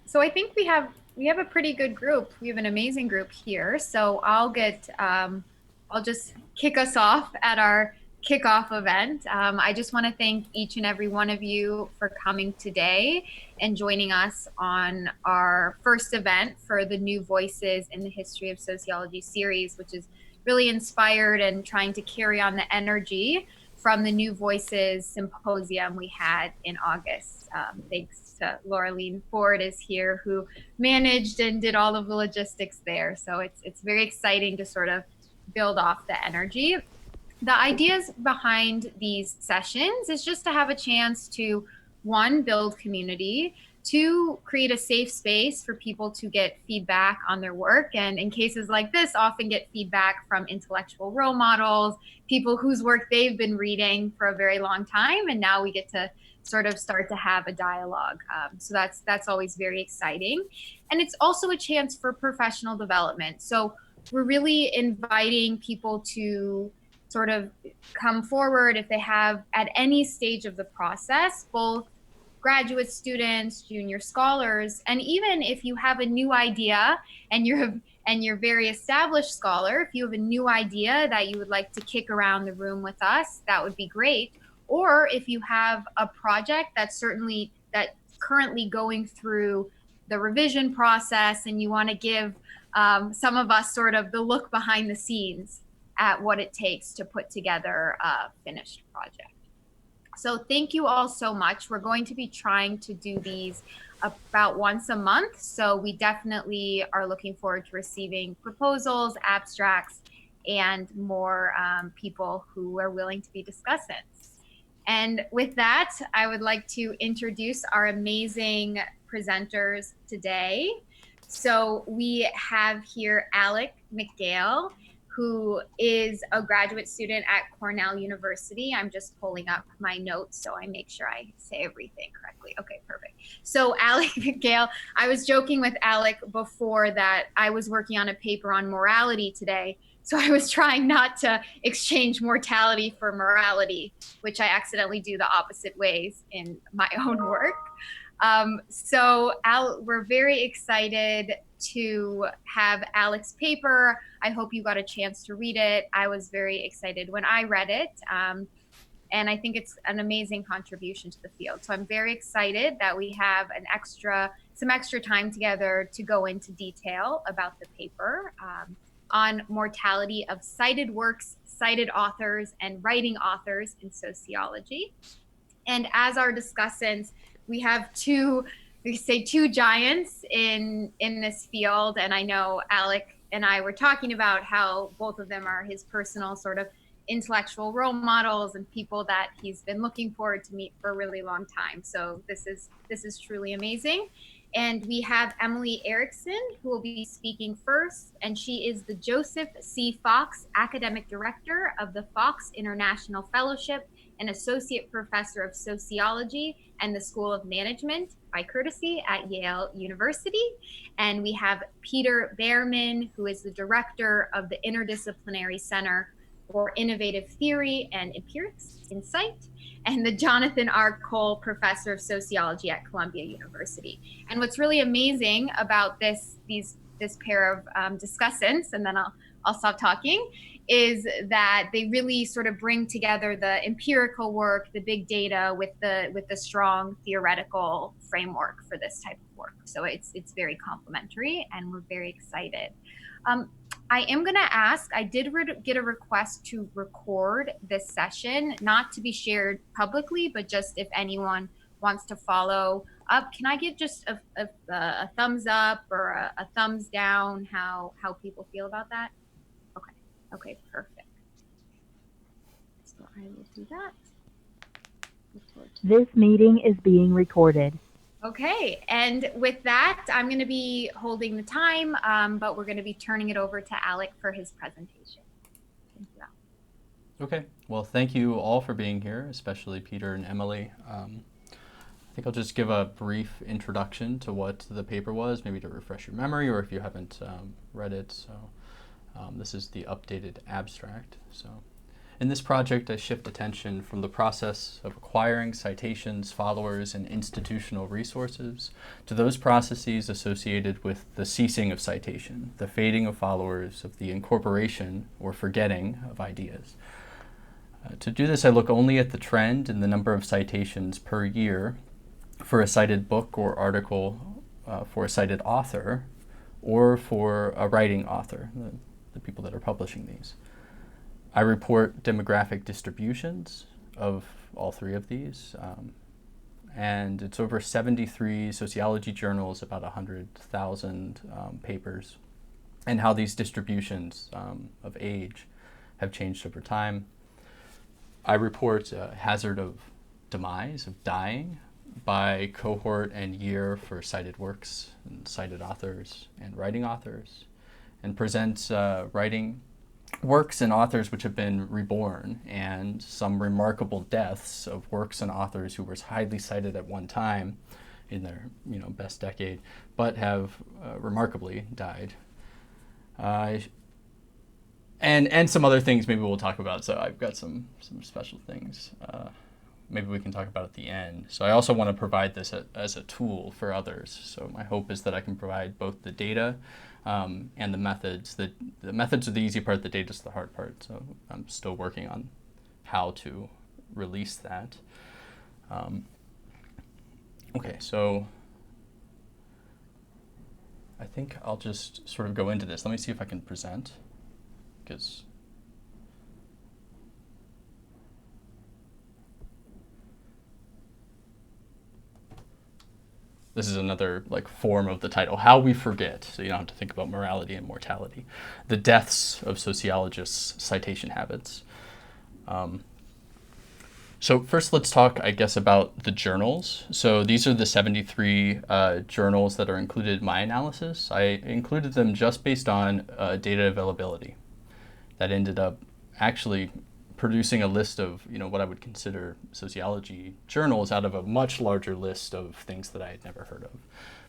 So I think we have a pretty good group. We have an amazing group here. So I'll just kick us off at our kickoff event. I just want to thank each and every one of you for coming today and joining us on our first event for the New Voices in the History of Sociology series, which is really inspired and trying to carry on the energy from the New Voices symposium we had in August. Thanks to Lauraleen Ford is here, who managed and did all of the logistics there. So it's very exciting to sort of build off the energy. The ideas behind these sessions is just to have a chance to, one, build community, two, create a safe space for people to get feedback on their work. And in cases like this, often get feedback from intellectual role models, people whose work they've been reading for a very long time. And now we get to sort of start to have a dialogue. So that's always very exciting. And it's also a chance for professional development. So we're really inviting people to sort of come forward if they have at any stage of the process, both graduate students, junior scholars, and even if you have a new idea and you're very established scholar, if you have a new idea that you would like to kick around the room with us, that would be great. Or if you have a project that's currently going through the revision process and you want to give some of us sort of the look behind the scenes at what it takes to put together a finished project. So thank you all so much. We're going to be trying to do these about once a month. So we definitely are looking forward to receiving proposals, abstracts, and more people who are willing to be discussants. And with that, I would like to introduce our amazing presenters today. So we have here Alec McGale, who is a graduate student at Cornell University. I'm just pulling up my notes so I make sure I say everything correctly. Okay, perfect. So Alec McGale, I was joking with Alec before that I was working on a paper on morality today. So I was trying not to exchange mortality for morality, which I accidentally do the opposite ways in my own work. We're very excited to have Alec's paper. I hope you got a chance to read it. I was very excited when I read it. And I think it's an amazing contribution to the field. So I'm very excited that we have some extra time together to go into detail about the paper on mortality of cited works, cited authors, and writing authors in sociology. And as our discussants, we have two giants in this field. And I know Alec and I were talking about how both of them are his personal sort of intellectual role models and people that he's been looking forward to meet for a really long time. So this is truly amazing. And we have Emily Erickson, who will be speaking first, and she is the Joseph C. Fox Academic Director of the Fox International Fellowship and Associate Professor of Sociology and the School of Management by courtesy at Yale University. And we have Peter Behrman, who is the Director of the Interdisciplinary Center for Innovative Theory and Empirics Insight, and the Jonathan R. Cole Professor of Sociology at Columbia University. And what's really amazing about this pair of discussants, and then I'll stop talking, is that they really sort of bring together the empirical work, the big data, with the strong theoretical framework for this type of work. So it's very complementary, and we're very excited. I am going to ask, I did get a request to record this session, not to be shared publicly, but just if anyone wants to follow up, can I get just a thumbs up or a thumbs down, how people feel about that? Okay, perfect. So I will do that. This meeting is being recorded. Okay, and with that, I'm going to be holding the time, but we're going to be turning it over to Alec for his presentation. Thank you, Alec. Okay, well, thank you all for being here, especially Peter and Emily. I think I'll just give a brief introduction to what the paper was, maybe to refresh your memory, or if you haven't read it. So this is the updated abstract. In this project, I shift attention from the process of acquiring citations, followers, and institutional resources to those processes associated with the ceasing of citation, the fading of followers, of the incorporation or forgetting of ideas. To do this, I look only at the trend in the number of citations per year for a cited book or article, for a cited author, or for a writing author, the people that are publishing these. I report demographic distributions of all three of these, and it's over 73 sociology journals, about 100,000 papers, and how these distributions of age have changed over time. I report hazard of demise, of dying, by cohort and year for cited works and cited authors and writing authors, and present writing works and authors which have been reborn, and some remarkable deaths of works and authors who were highly cited at one time in their best decade, but have remarkably died. And some other things maybe we'll talk about. So I've got some special things maybe we can talk about at the end. So I also want to provide this as a tool for others. So my hope is that I can provide both the data and the methods. The methods are the easy part, the data is the hard part. So I'm still working on how to release that. Okay, so I think I'll just sort of go into this. Let me see if I can present, because this is another form of the title, How We Forget, so you don't have to think about morality and mortality. The deaths of sociologists' citation habits. So first let's talk, I guess, about the journals. So these are the 73 journals that are included in my analysis. I included them just based on data availability. That ended up actually producing a list of what I would consider sociology journals out of a much larger list of things that I had never heard of.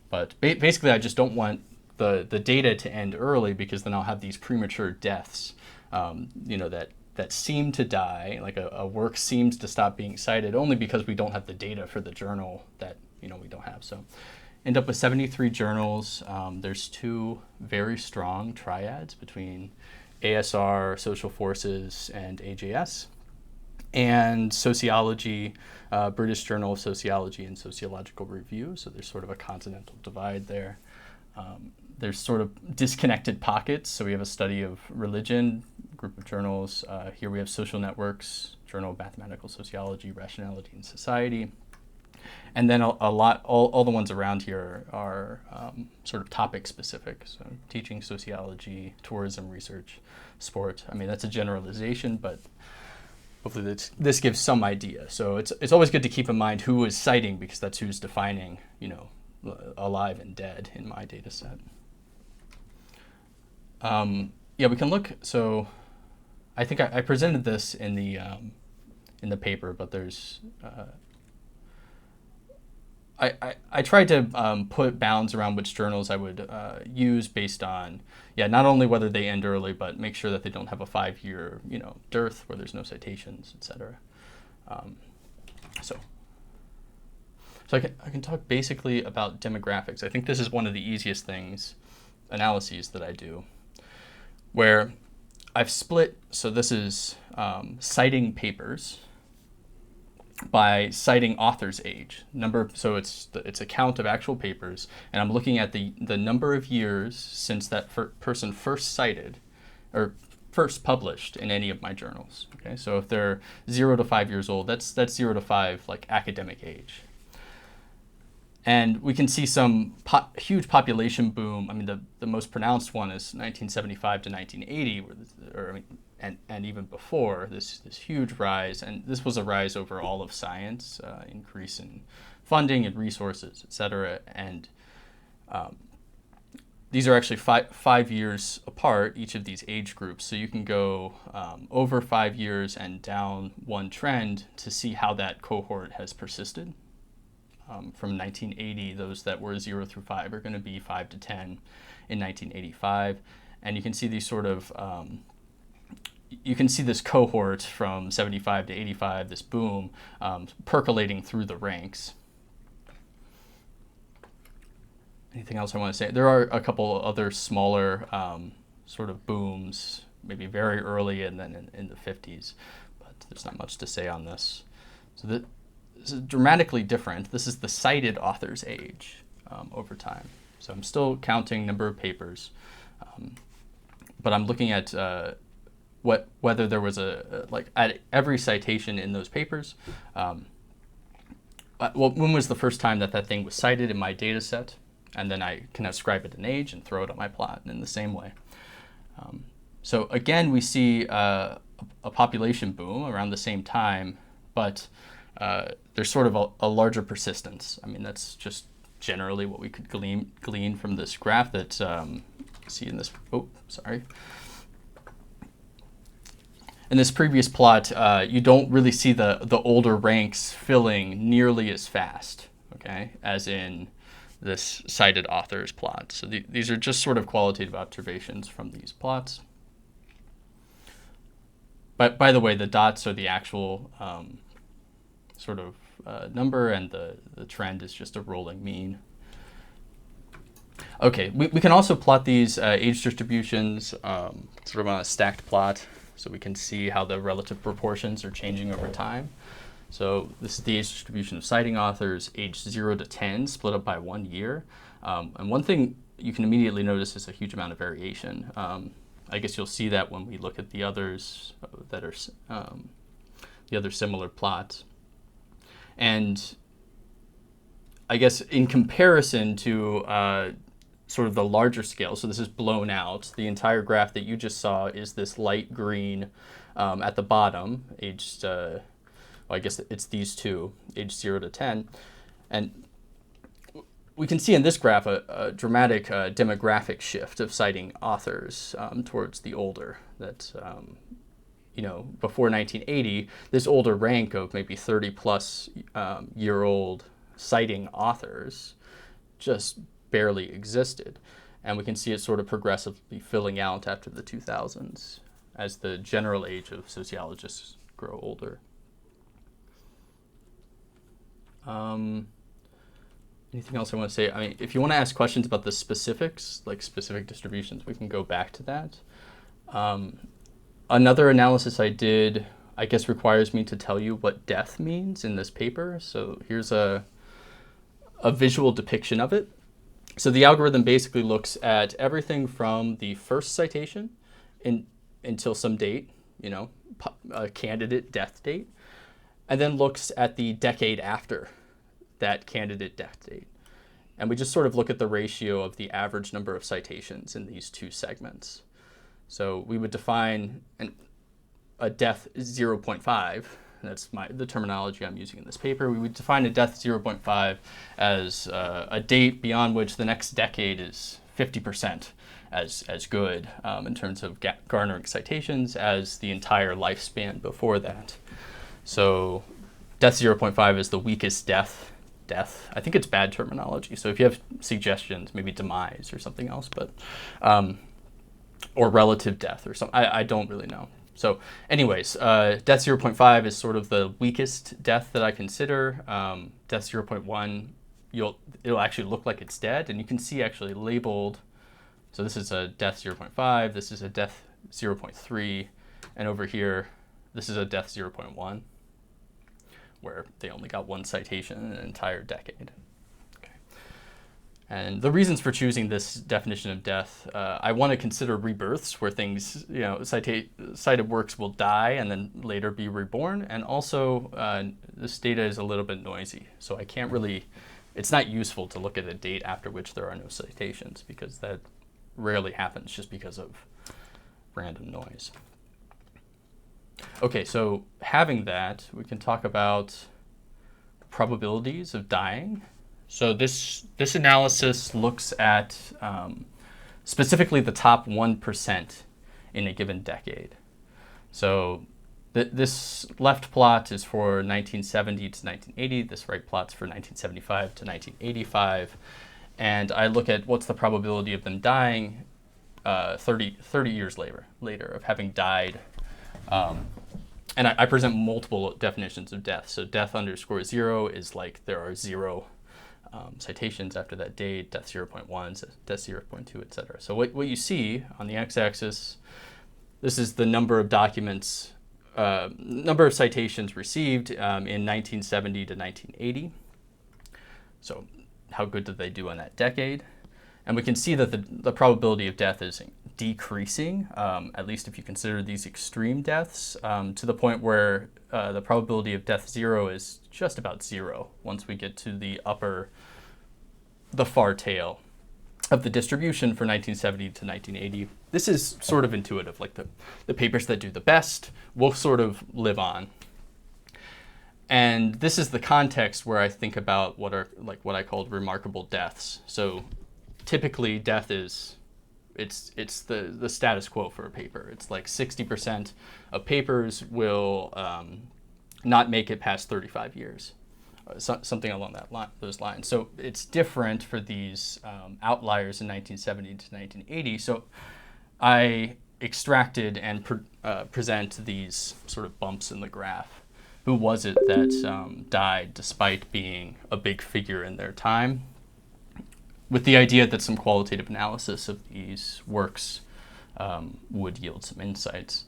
But basically, I just don't want the data to end early, because then I'll have these premature deaths, that seem to die, like a work seems to stop being cited only because we don't have the data for the journal that we don't have. So end up with 73 journals. There's two very strong triads between ASR, Social Forces, and AJS, and sociology, British Journal of Sociology and Sociological Review. So there's sort of a continental divide there. There's sort of disconnected pockets. So we have a study of religion, group of journals. Here we have social networks, Journal of Mathematical Sociology, Rationality and Society. And then all the ones around here are sort of topic specific. So teaching sociology, tourism research, sport. I mean, that's a generalization, but hopefully this gives some idea. So it's always good to keep in mind who is citing, because that's who's defining, alive and dead in my data set. Yeah, we can look. So I think I presented this in the paper, but there's I tried to put bounds around which journals I would use based on, not only whether they end early, but make sure that they don't have a 5-year, dearth where there's no citations, etc. So I can talk basically about demographics. I think this is one of the easiest analyses that I do, where I've split. So this is citing papers by citing author's age number. So it's a count of actual papers, and I'm looking at the number of years since that person first cited or first published in any of my journals. Okay, so if they're 0 to 5 years old, that's 0 to 5 academic age. And we can see some huge population boom. I mean, the most pronounced one is 1975 to 1980, and even before, this huge rise. And this was a rise over all of science, increase in funding and resources, et cetera. And these are actually 5 years apart, each of these age groups. So you can go over 5 years and down one trend to see how that cohort has persisted. From 1980, those that were 0 through 5 are going to be 5 to 10 in 1985. And you can see these sort of, you can see this cohort from 75 to 85, this boom, percolating through the ranks. Anything else I want to say? There are a couple other smaller sort of booms, maybe very early and then in the 50s, but there's not much to say on this. So this is dramatically different. This is the cited author's age over time. So I'm still counting number of papers, but I'm looking at whether there was like at every citation in those papers. Well, when was the first time that thing was cited in my data set? And then I can ascribe it an age and throw it on my plot in the same way. So again, we see a population boom around the same time, but there's sort of a larger persistence. I mean, that's just generally what we could glean from this graph that see in this, in this previous plot, you don't really see the older ranks filling nearly as fast, okay, as in this cited authors plot. So these are just sort of qualitative observations from these plots. But by the way, the dots are the actual sort of number, and the trend is just a rolling mean. Okay, we can also plot these age distributions sort of on a stacked plot, so we can see how the relative proportions are changing over time. So this is the age distribution of citing authors, age 0 to 10, split up by 1 year. And one thing you can immediately notice is a huge amount of variation. I guess you'll see that when we look at the others that are the other similar plots. And I guess in comparison to sort of the larger scale, so this is blown out, the entire graph that you just saw is this light green at the bottom, aged, well, I guess it's these two, age 0 to 10. And we can see in this graph a dramatic demographic shift of citing authors towards the older. That, you know, before 1980, this older rank of maybe 30 plus year old citing authors just barely existed. And we can see it sort of progressively filling out after the 2000s as the general age of sociologists grow older. Anything else I want to say? I mean, if you want to ask questions about the specifics, like specific distributions, we can go back to that. Another analysis I did, I guess, requires me to tell you what death means in this paper. So here's a visual depiction of it. So the algorithm basically looks at everything from the first citation until some date, you know, a candidate death date, and then looks at the decade after that candidate death date. And we just sort of look at the ratio of the average number of citations in these two segments. So we would define a death 0.5, that's the terminology I'm using in this paper. We would define a death 0.5 as a date beyond which the next decade is 50% as good in terms of garnering citations as the entire lifespan before that. So death 0.5 is the weakest death. I think it's bad terminology. So if you have suggestions, maybe demise or something else, but or relative death or something, I don't really know. So anyways, death 0.5 is sort of the weakest death that I consider. Death 0.1, it'll actually look like it's dead, and you can see actually labeled. So this is a death 0.5, this is a death 0.3, and over here, this is a death 0.1, where they only got one citation in an entire decade. Okay. And the reasons for choosing this definition of death, I want to consider rebirths, where things, you know, cited works will die and then later be reborn. And also, this data is a little bit noisy, so I can't really, it's not useful to look at a date after which there are no citations, because that rarely happens just because of random noise. Okay, so having that, we can talk about probabilities of dying. So this analysis looks at specifically the top 1% in a given decade. So this left plot is for 1970 to 1980. This right plot's for 1975 to 1985. And I look at what's the probability of them dying 30 years later of having died And I present multiple definitions of death. So death_0 is like there are 0 citations after that date, death 0.1, death 0.2, etc. So what you see on the x-axis, this is the number of documents, number of citations received in 1970 to 1980. So how good did they do in that decade? And we can see that the probability of death is decreasing, at least if you consider these extreme deaths, to the point where the probability of death 0 is just about 0 once we get to the far tail of the distribution for 1970 to 1980. This is sort of intuitive, like the papers that do the best will sort of live on. And this is the context where I think about what I called remarkable deaths. So typically death is, it's the status quo for a paper. It's like 60% of papers will not make it past 35 years, something along those lines. So it's different for these outliers in 1970 to 1980. So I extracted and present these sort of bumps in the graph. Who was it that died despite being a big figure in their time? With the idea that some qualitative analysis of these works would yield some insights.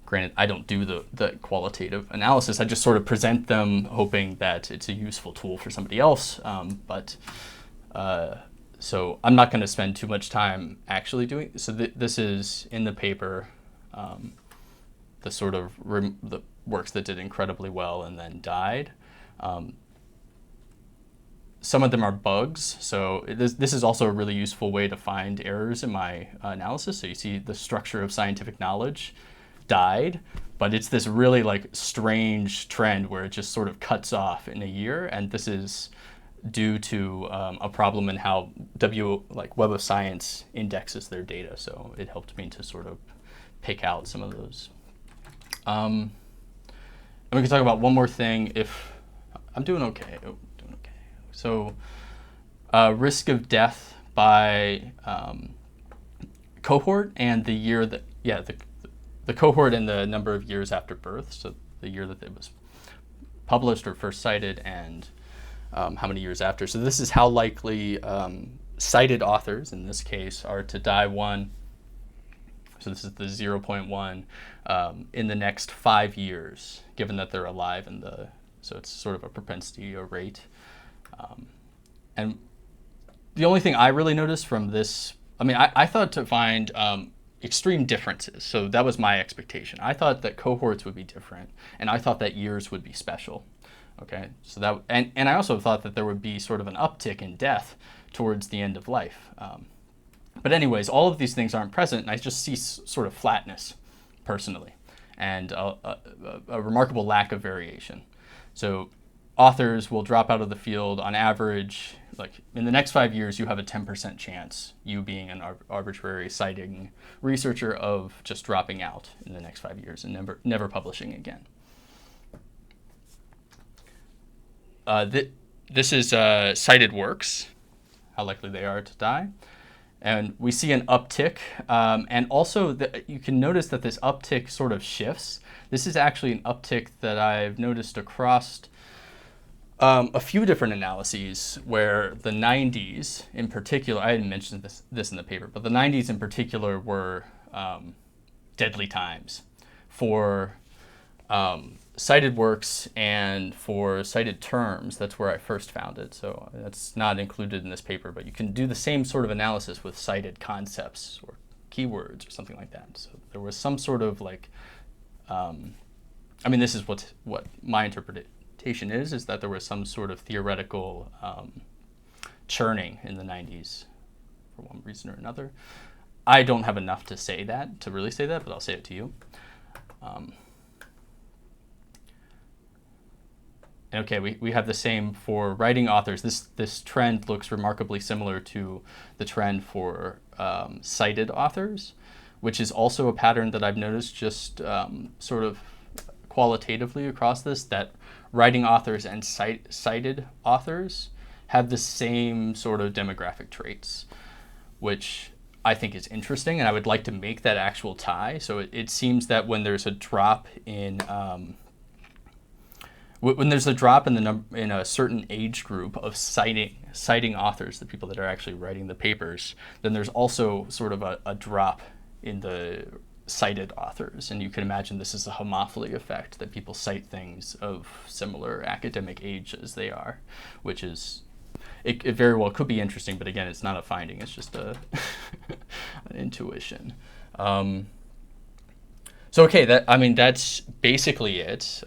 Granted, I don't do the qualitative analysis. I just sort of present them hoping that it's a useful tool for somebody else. So I'm not going to spend too much time actually doing this. So this is in the paper, the sort of the works that did incredibly well and then died. Some of them are bugs, so this is also a really useful way to find errors in my analysis. So you see the structure of scientific knowledge died, but it's this really like strange trend where it just sort of cuts off in a year, and this is due to a problem in how Web of Science indexes their data. So it helped me to sort of pick out some of those. And we can talk about one more thing. If I'm doing okay. So risk of death by cohort and the year that, the cohort and the number of years after birth. So the year that it was published or first cited and how many years after. So this is how likely cited authors, in this case, are to die one. So this is the 0.1 in the next 5 years, given that they're alive so it's sort of a propensity or rate. And the only thing I really noticed from this, I thought to find extreme differences. So that was my expectation. I thought that cohorts would be different, and I thought that years would be special. Okay, so that, and I also thought that there would be sort of an uptick in death towards the end of life. But anyways, all of these things aren't present, and I just see sort of flatness, personally, and a remarkable lack of variation. So authors will drop out of the field on average, like in the next 5 years, you have a 10% chance, you being an arbitrary citing researcher, of just dropping out in the next 5 years and never publishing again. This is cited works, how likely they are to die. And we see an uptick, and also you can notice that this uptick sort of shifts. This is actually an uptick that I've noticed across a few different analyses, where the 90s in particular, I hadn't mentioned this in the paper, but the 90s in particular were deadly times for cited works and for cited terms. That's where I first found it. So that's not included in this paper, but you can do the same sort of analysis with cited concepts or keywords or something like that. So there was some sort of like, this is what my interpretation is that there was some sort of theoretical churning in the 90s for one reason or another. I don't have enough to really say that, but I'll say it to you. Okay, we have the same for writing authors. This trend looks remarkably similar to the trend for cited authors, which is also a pattern that I've noticed just sort of qualitatively across this, that writing authors and cited authors have the same sort of demographic traits, which I think is interesting, and I would like to make that actual tie. So it seems that when there's a drop in when there's a drop in the number in a certain age group of citing authors, the people that are actually writing the papers, then there's also sort of a drop in the cited authors, and you can imagine this is a homophily effect, that people cite things of similar academic age as they are, which is it very well could be interesting, but again, it's not a finding, it's just a an intuition. So okay, that's basically it.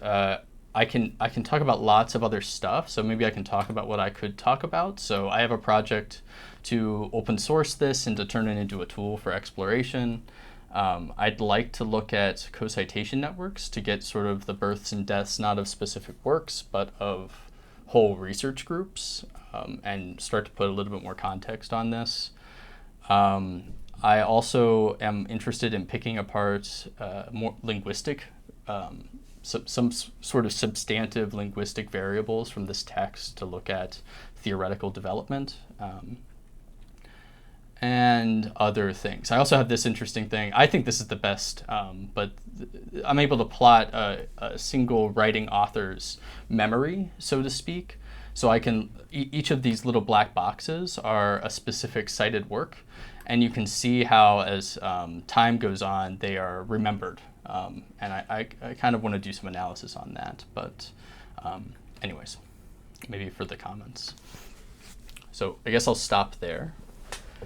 I can talk about lots of other stuff, so maybe I can talk about what I could talk about. So I have a project to open source this and to turn it into a tool for exploration. I'd like to look at co-citation networks to get sort of the births and deaths, not of specific works, but of whole research groups, and start to put a little bit more context on this. I also am interested in picking apart more linguistic, some sort of substantive linguistic variables from this text to look at theoretical development. And other things. I also have this interesting thing. I think this is the best, but I'm able to plot a single writing author's memory, so to speak. So I can, each of these little black boxes are a specific cited work, and you can see how as time goes on, they are remembered. And I kind of want to do some analysis on that, but anyways, maybe for the comments. So I guess I'll stop there.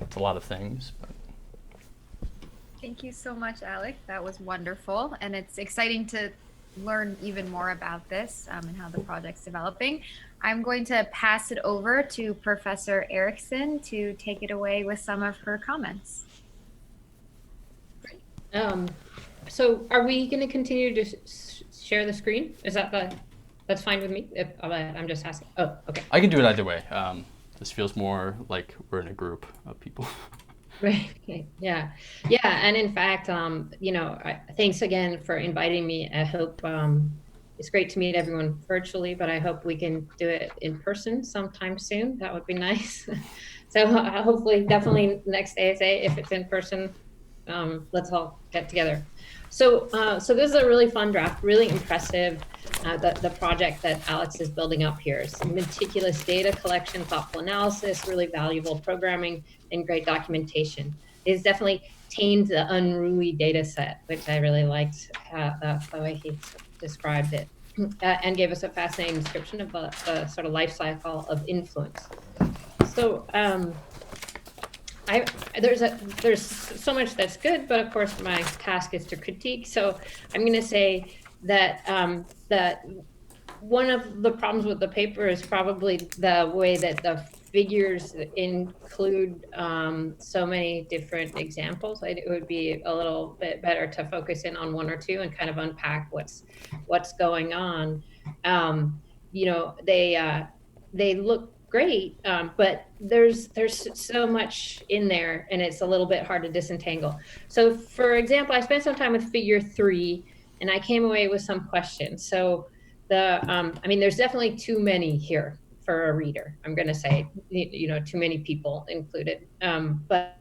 It's a lot of things. But. Thank you so much, Alec. That was wonderful. And it's exciting to learn even more about this and how the project's developing. I'm going to pass it over to Professor Erickson to take it away with some of her comments. So are we going to continue to share the screen? Is that's fine with me? I'm just asking. Oh, okay. I can do it either way. This feels more like we're in a group of people. Right. Okay. Yeah. And in fact, thanks again for inviting me. I hope it's great to meet everyone virtually, but I hope we can do it in person sometime soon. That would be nice. So hopefully, definitely next ASA, if it's in person, let's all get together. So this is a really fun draft, really impressive. The project that Alex is building up here. Some meticulous data collection, thoughtful analysis, really valuable programming, and great documentation. It's definitely tamed the unruly data set, which I really liked the way he described it, and gave us a fascinating description of the sort of life cycle of influence. So there's so much that's good, but of course my task is to critique. So I'm going to say that that one of the problems with the paper is probably the way that the figures include so many different examples. It would be a little bit better to focus in on one or two and kind of unpack what's going on. They look great, but there's so much in there, and it's a little bit hard to disentangle. So, for example, I spent some time with Figure 3, and I came away with some questions. So, there's definitely too many here for a reader. I'm going to say, too many people included. But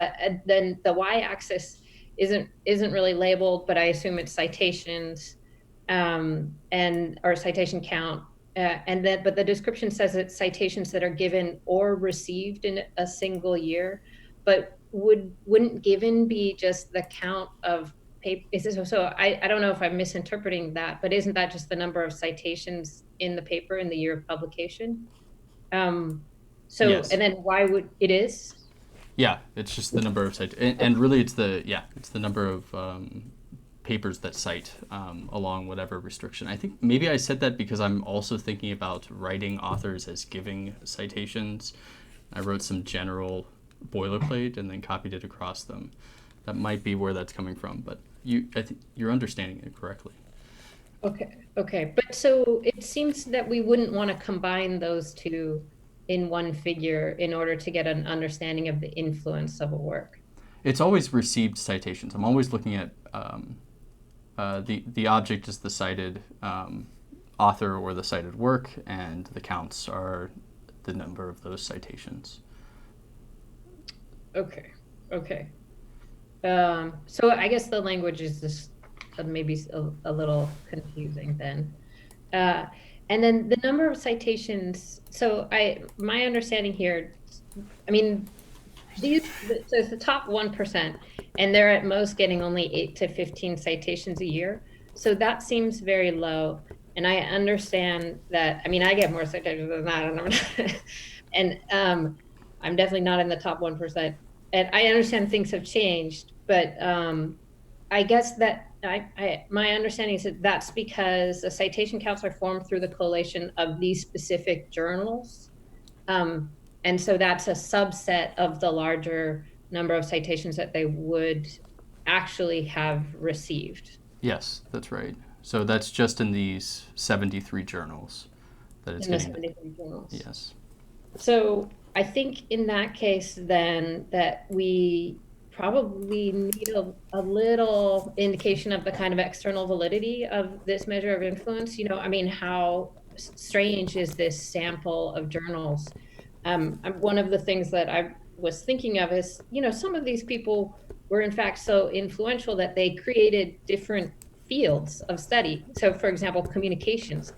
then the y-axis isn't really labeled, but I assume it's citations or citation count. But the description says it's citations that are given or received in a single year. But wouldn't given be just the count of paper? So I don't know if I'm misinterpreting that, but isn't that just the number of citations in the paper in the year of publication? Yes. And then why would it is? Yeah, it's just the number of citations, and really it's the number of papers that cite along whatever restriction. I think maybe I said that because I'm also thinking about writing authors as giving citations. I wrote some general boilerplate and then copied it across them. That might be where that's coming from, but I think you're understanding it correctly. Okay. But so it seems that we wouldn't want to combine those two in one figure in order to get an understanding of the influence of a work. It's always received citations. I'm always looking at the object is the cited author or the cited work, and the counts are the number of those citations. Okay. So I guess the language is just maybe a little confusing then. Uh, and then the number of citations. So my understanding here, I mean, so it's the top 1%, and they're at most getting only 8 to 15 citations a year. So that seems very low. And I understand that, I mean, I get more citations than that, and I'm definitely not in the top 1%. And I understand things have changed, but I guess that my understanding is that that's because the citation counts are formed through the collation of these specific journals. And so that's a subset of the larger number of citations that they would actually have received. Yes, that's right. So that's just in these 73 journals that it's In the getting. 73 journals. Yes. So I think in that case, then, that we probably need a little indication of the kind of external validity of this measure of influence. You know, I mean, how strange is this sample of journals? One of the things that I was thinking of is, you know, some of these people were in fact so influential that they created different fields of study. So, for example, communications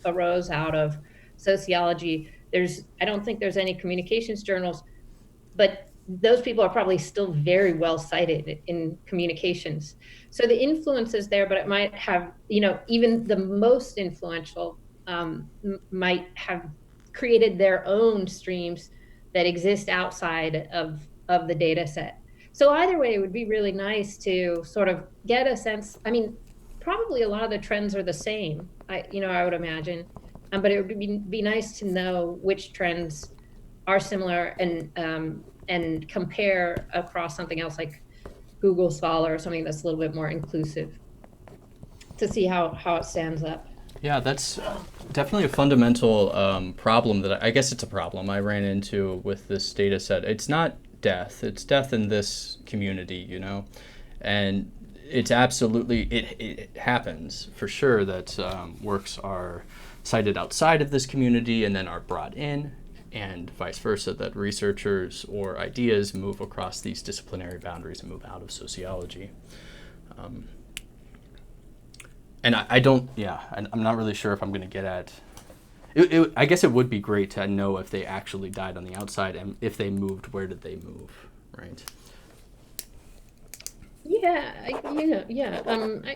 arose out of sociology. I don't think there's any communications journals, but those people are probably still very well cited in communications. So the influence is there, but it might have, you know, even the most influential might have created their own streams that exist outside of the data set. So either way, it would be really nice to sort of get a sense. I mean, probably a lot of the trends are the same, I would imagine. But it would be nice to know which trends are similar, and compare across something else like Google Scholar or something that's a little bit more inclusive, to see how it stands up. Yeah, that's definitely a fundamental problem that I guess it's a problem I ran into with this data set. It's not death, it's death in this community, you know? And it's absolutely, it happens for sure that works are cited outside of this community and then are brought in, and vice versa, that researchers or ideas move across these disciplinary boundaries and move out of sociology. And I don't, yeah, I'm not really sure if I'm going to get at I guess it would be great to know if they actually died on the outside, and if they moved, where did they move, right? Yeah, yeah.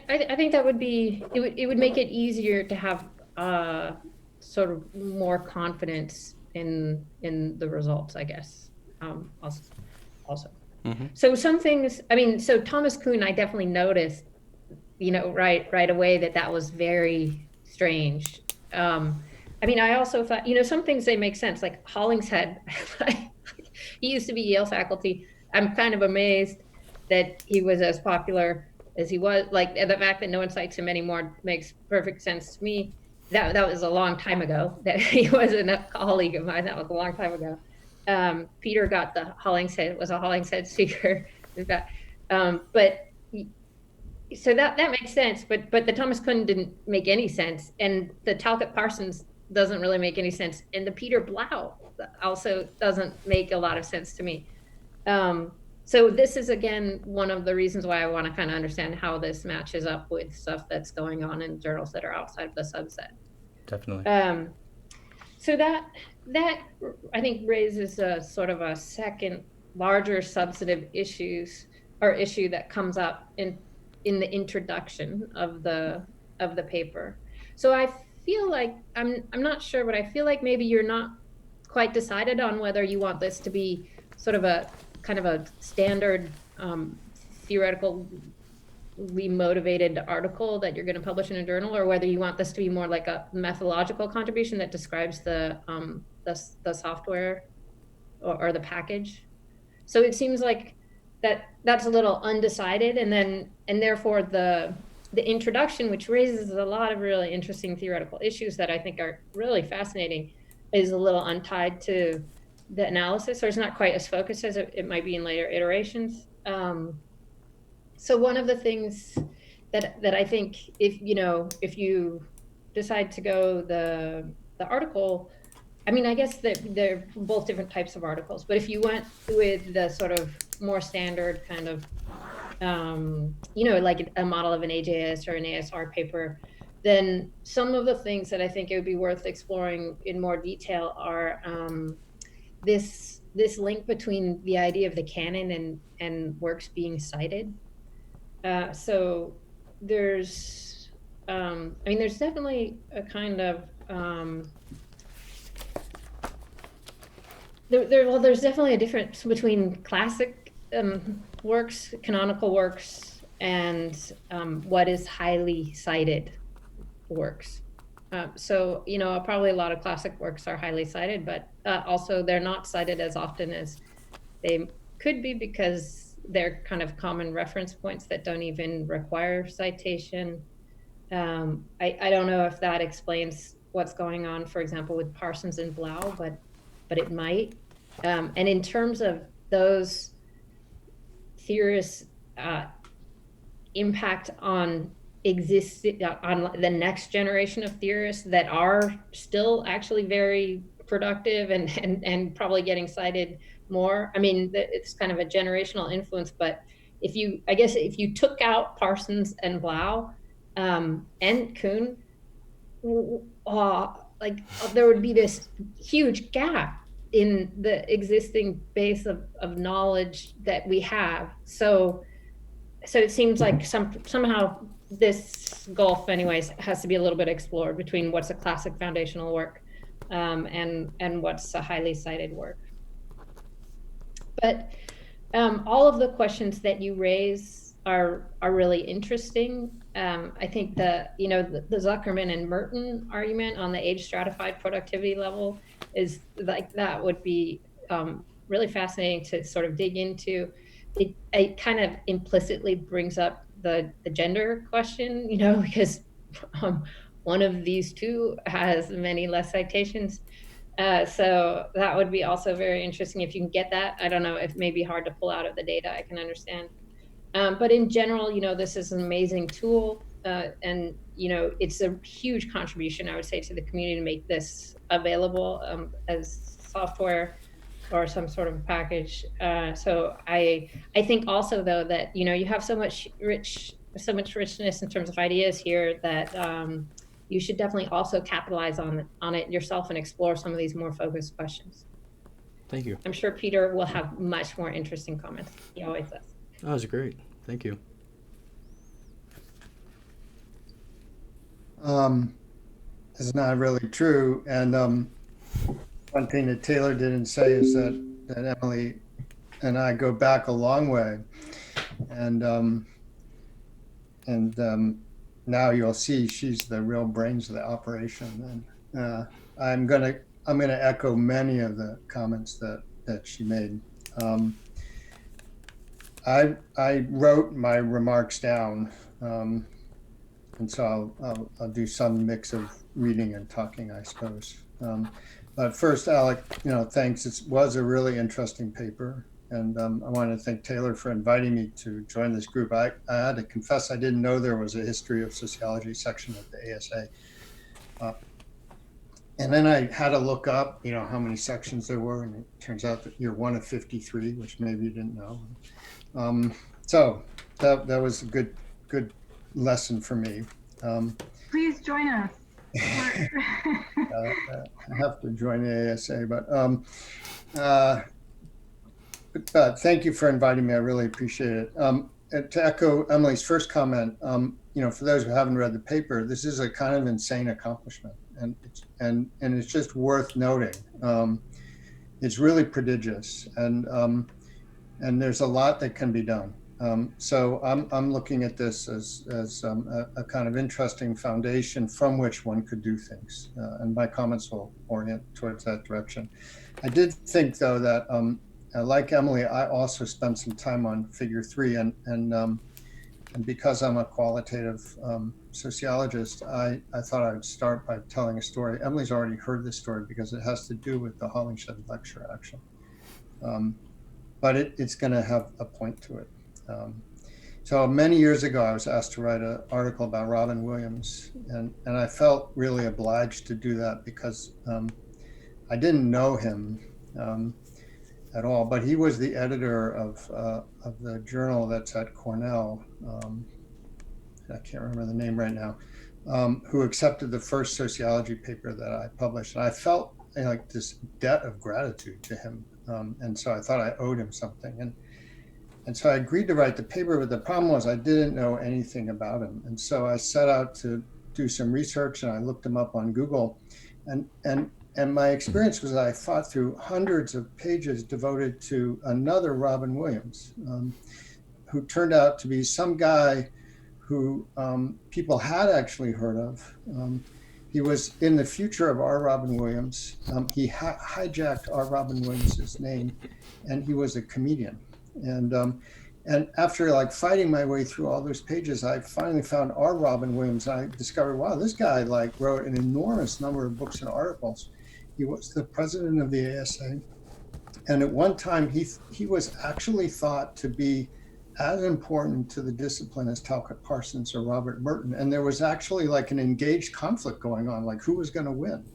I think that would be, it would make it easier to have sort of more confidence in the results, I guess. Also. Mm-hmm. So some things, I mean, so Thomas Kuhn, I definitely noticed, you know, right away that was very strange. I mean, I also thought, you know, some things, they make sense, like Hollingshead. He used to be Yale faculty. I'm kind of amazed that he was as popular as he was. Like, the fact that no one cites him anymore makes perfect sense to me. That was a long time ago. That he wasn't a colleague of mine. That was a long time ago. Peter got the Hollingshead, was a Hollingshead speaker. But so that makes sense. But the Thomas Kuhn didn't make any sense, and the Talcott Parsons doesn't really make any sense, and the Peter Blau also doesn't make a lot of sense to me. So this is, again, one of the reasons why I want to kind of understand how this matches up with stuff that's going on in journals that are outside of the subset. Definitely. So that I think raises a sort of a second larger substantive issue that comes up in the introduction of the paper. So I feel like, I'm not sure, but I feel like maybe you're not quite decided on whether you want this to be sort of a kind of a standard theoretically motivated article that you're going to publish in a journal, or whether you want this to be more like a methodological contribution that describes the software or the package. So it seems like that's a little undecided, and therefore the introduction, which raises a lot of really interesting theoretical issues that I think are really fascinating, is a little untied to the analysis, or it's not quite as focused as it might be in later iterations. So one of the things that I think, if you decide to go the article, I mean, I guess that they're both different types of articles, but if you went with the sort of more standard kind of like a model of an AJS or an ASR paper, then some of the things that I think it would be worth exploring in more detail are this link between the idea of the canon and works being cited. So there's, there's definitely a kind of there's definitely a difference between classic works, canonical works, and what is highly cited works. So, probably a lot of classic works are highly cited, but also they're not cited as often as they could be because they're kind of common reference points that don't even require citation. I don't know if that explains what's going on, for example, with Parsons and Blau, but it might. And in terms of those theorists' impact on on the next generation of theorists that are still actually very productive and probably getting cited more. I mean, it's kind of a generational influence, but if you took out Parsons and Blau and Kuhn, there would be this huge gap in the existing base of knowledge that we have. So it seems like somehow this gulf anyways has to be a little bit explored between what's a classic foundational work and what's a highly cited work. But all of the questions that you raise are really interesting. I think the Zuckerman and Merton argument on the age stratified productivity level is like, that would be really fascinating to sort of dig into. It kind of implicitly brings up the gender question, because one of these two has many less citations. So that would be also very interesting if you can get that. I don't know, it may be hard to pull out of the data, I can understand. But in general, this is an amazing tool. And, it's a huge contribution, I would say, to the community to make this available as software or some sort of package. So I think also, though, that, you have so much richness in terms of ideas here that you should definitely also capitalize on it yourself and explore some of these more focused questions. Thank you. I'm sure Peter will have much more interesting comments. He always does. That was great. Thank you. It's not really true. And one thing that Taylor didn't say is that Emily and I go back a long way. And now you'll see she's the real brains of the operation. And I'm gonna echo many of the comments that she made. I wrote my remarks down, and so I'll do some mix of reading and talking, I suppose. But first, Alec, thanks. It was a really interesting paper. And I want to thank Taylor for inviting me to join this group. I had to confess I didn't know there was a history of sociology section at the ASA. And then I had to look up, how many sections there were, and it turns out that you're one of 53, which maybe you didn't know. So that was a good lesson for me. Please join us. I have to join the ASA, but thank you for inviting me. I really appreciate it. And to echo Emily's first comment, for those who haven't read the paper, this is a kind of insane accomplishment, and it's just worth noting. It's really prodigious, and there's a lot that can be done. So I'm looking at this as a kind of interesting foundation from which one could do things, and my comments will orient towards that direction. I did think, though, that like Emily, I also spent some time on Figure 3, and because I'm a qualitative sociologist, I thought I would start by telling a story. Emily's already heard this story because it has to do with the Hollingshed lecture, actually. But it's going to have a point to it. So many years ago, I was asked to write an article about Robin Williams, and I felt really obliged to do that because I didn't know him. at all, but he was the editor of the journal that's at Cornell. I can't remember the name right now, who accepted the first sociology paper that I published. And I felt like this debt of gratitude to him. And so I thought I owed him something. And so I agreed to write the paper, but the problem was I didn't know anything about him. And so I set out to do some research, and I looked him up on Google. And my experience was that I fought through hundreds of pages devoted to another Robin Williams, who turned out to be some guy who people had actually heard of. He was in the future of R. Robin Williams. He hijacked R. Robin Williams's name, and he was a comedian. And after like fighting my way through all those pages, I finally found R. Robin Williams. And I discovered, wow, this guy like wrote an enormous number of books and articles. He was the president of the ASA. And at one time, he was actually thought to be as important to the discipline as Talcott Parsons or Robert Merton. And there was actually like an engaged conflict going on, like who was going to win.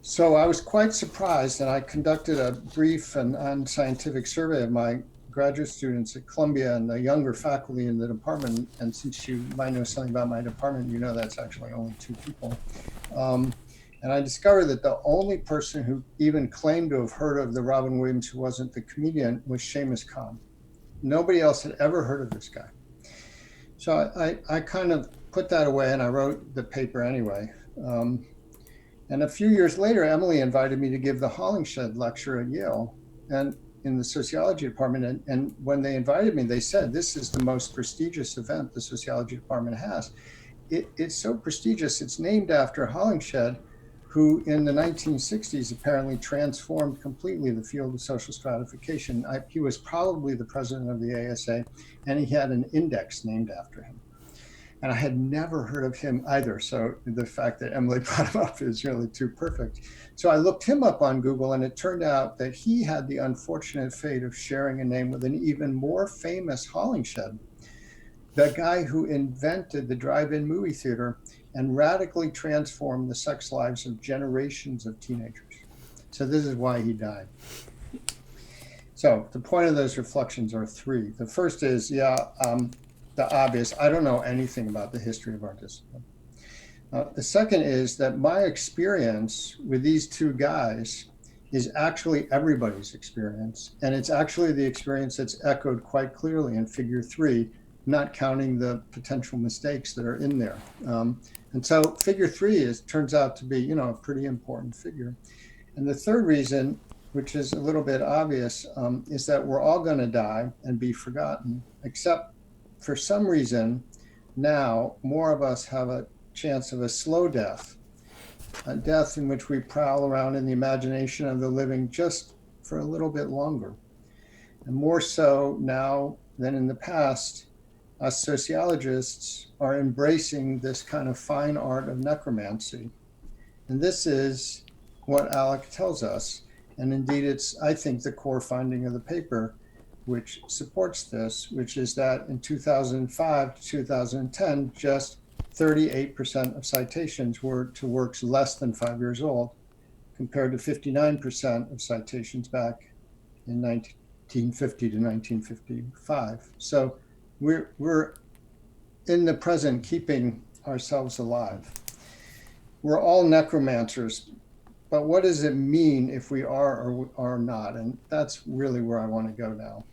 So I was quite surprised, and I conducted a brief and unscientific survey of my graduate students at Columbia and the younger faculty in the department. And since you might know something about my department, you know that's actually only 2 people. And I discovered that the only person who even claimed to have heard of the Robin Williams who wasn't the comedian was Seamus Khan. Nobody else had ever heard of this guy. So I kind of put that away, and I wrote the paper anyway. And a few years later, Emily invited me to give the Hollingshed lecture at Yale and in the sociology department. And when they invited me, they said, this is the most prestigious event the sociology department has. It's so prestigious, it's named after Hollingshed, who in the 1960s apparently transformed completely the field of social stratification. He was probably the president of the ASA, and he had an index named after him. And I had never heard of him either. So the fact that Emily brought him up is really too perfect. So I looked him up on Google, and it turned out that he had the unfortunate fate of sharing a name with an even more famous Hollingshed, the guy who invented the drive-in movie theater and radically transformed the sex lives of generations of teenagers. So this is why he died. So the point of those reflections are 3. The first is, the obvious, I don't know anything about the history of our discipline. The second is that my experience with these 2 guys is actually everybody's experience. And it's actually the experience that's echoed quite clearly in figure 3, not counting the potential mistakes that are in there. And so figure 3 turns out to be, a pretty important figure. And the third reason, which is a little bit obvious, is that we're all going to die and be forgotten, except for some reason, now more of us have a chance of a slow death, a death in which we prowl around in the imagination of the living just for a little bit longer. And more so now than in the past, us sociologists are embracing this kind of fine art of necromancy. And this is what Alec tells us. And indeed, it's, I think, the core finding of the paper, which supports this, which is that in 2005 to 2010, just 38% of citations were to works less than 5 years old, compared to 59% of citations back in 1950 to 1955. So we're in the present keeping ourselves alive. We're all necromancers, but what does it mean if we are or are not? And that's really where I want to go now.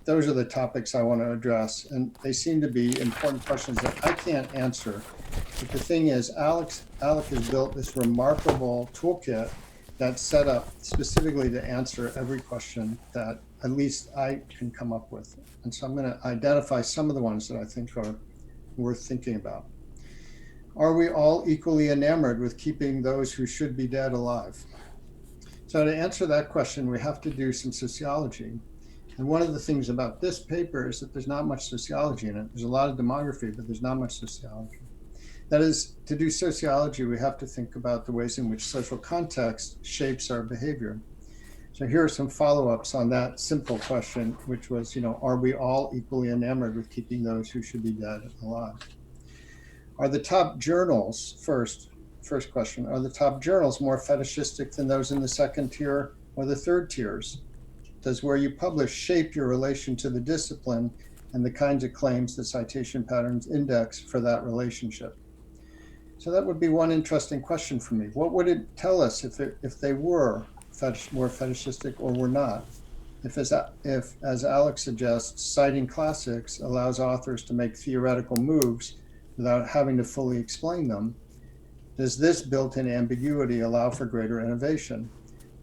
Those are the topics I want to address, and they seem to be important questions that I can't answer. But the thing is, Alec has built this remarkable toolkit that's set up specifically to answer every question that at least I can come up with. And so I'm going to identify some of the ones that I think are worth thinking about. Are we all equally enamored with keeping those who should be dead alive? So to answer that question, we have to do some sociology. And one of the things about this paper is that there's not much sociology in it. There's a lot of demography, but there's not much sociology. That is, to do sociology, we have to think about the ways in which social context shapes our behavior. So here are some follow-ups on that simple question, which was, are we all equally enamored with keeping those who should be dead alive? Are the top journals, first question, are the top journals more fetishistic than those in the second tier Or the third tiers, does where you publish shape your relation to the discipline and the kinds of claims the citation patterns index for that relationship? So that would be one interesting question for me. What would it tell us if they were more fetishistic or were not? If, as Alex suggests, citing classics allows authors to make theoretical moves without having to fully explain them, does this built-in ambiguity allow for greater innovation?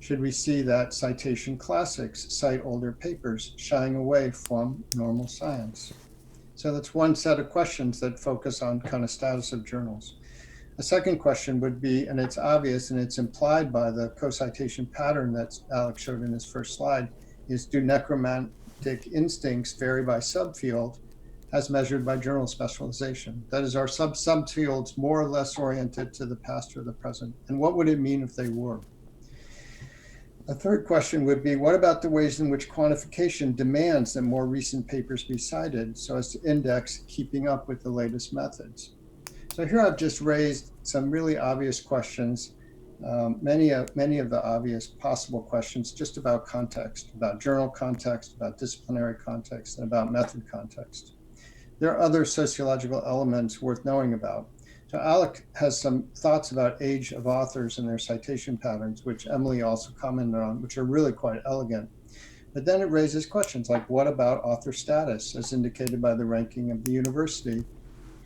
Should we see that citation classics cite older papers, shying away from normal science? So that's one set of questions that focus on kind of status of journals. A second question would be, and it's obvious and it's implied by the co-citation pattern that Alex showed in his first slide, is do necromantic instincts vary by subfield as measured by journal specialization? That is, are subfields more or less oriented to the past or the present? And what would it mean if they were? A third question would be, what about the ways in which quantification demands that more recent papers be cited so as to index keeping up with the latest methods? So here I've just raised some really obvious questions, many of the obvious possible questions just about context, about journal context, about disciplinary context, and about method context. There are other sociological elements worth knowing about. So Alec has some thoughts about age of authors and their citation patterns, which Emily also commented on, which are really quite elegant. But then it raises questions like, what about author status as indicated by the ranking of the university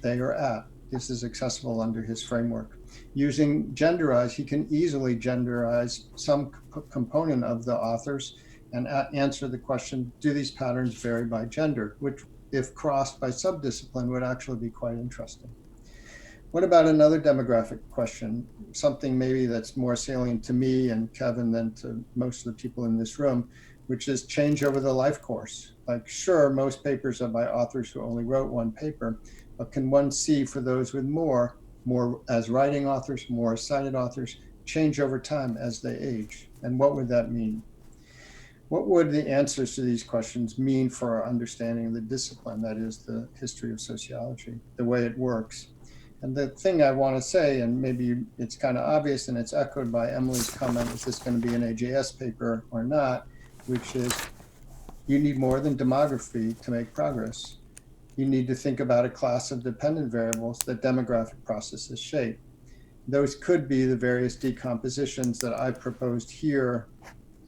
they are at? This is accessible under his framework. Using genderize, he can easily genderize some component of the authors and answer the question, do these patterns vary by gender? Which, if crossed by subdiscipline, would actually be quite interesting. What about another demographic question, something maybe that's more salient to me and Kevin than to most of the people in this room, which is change over the life course. Like, sure, most papers are by authors who only wrote one paper, but can one see for those with more as writing authors, more as cited authors, change over time as they age? And what would that mean? What would the answers to these questions mean for our understanding of the discipline, that is the history of sociology, the way it works? And the thing I want to say, and maybe it's kind of obvious and it's echoed by Emily's comment, is this going to be an AJS paper or not, which is you need more than demography to make progress. You need to think about a class of dependent variables that demographic processes shape. Those could be the various decompositions that I've proposed here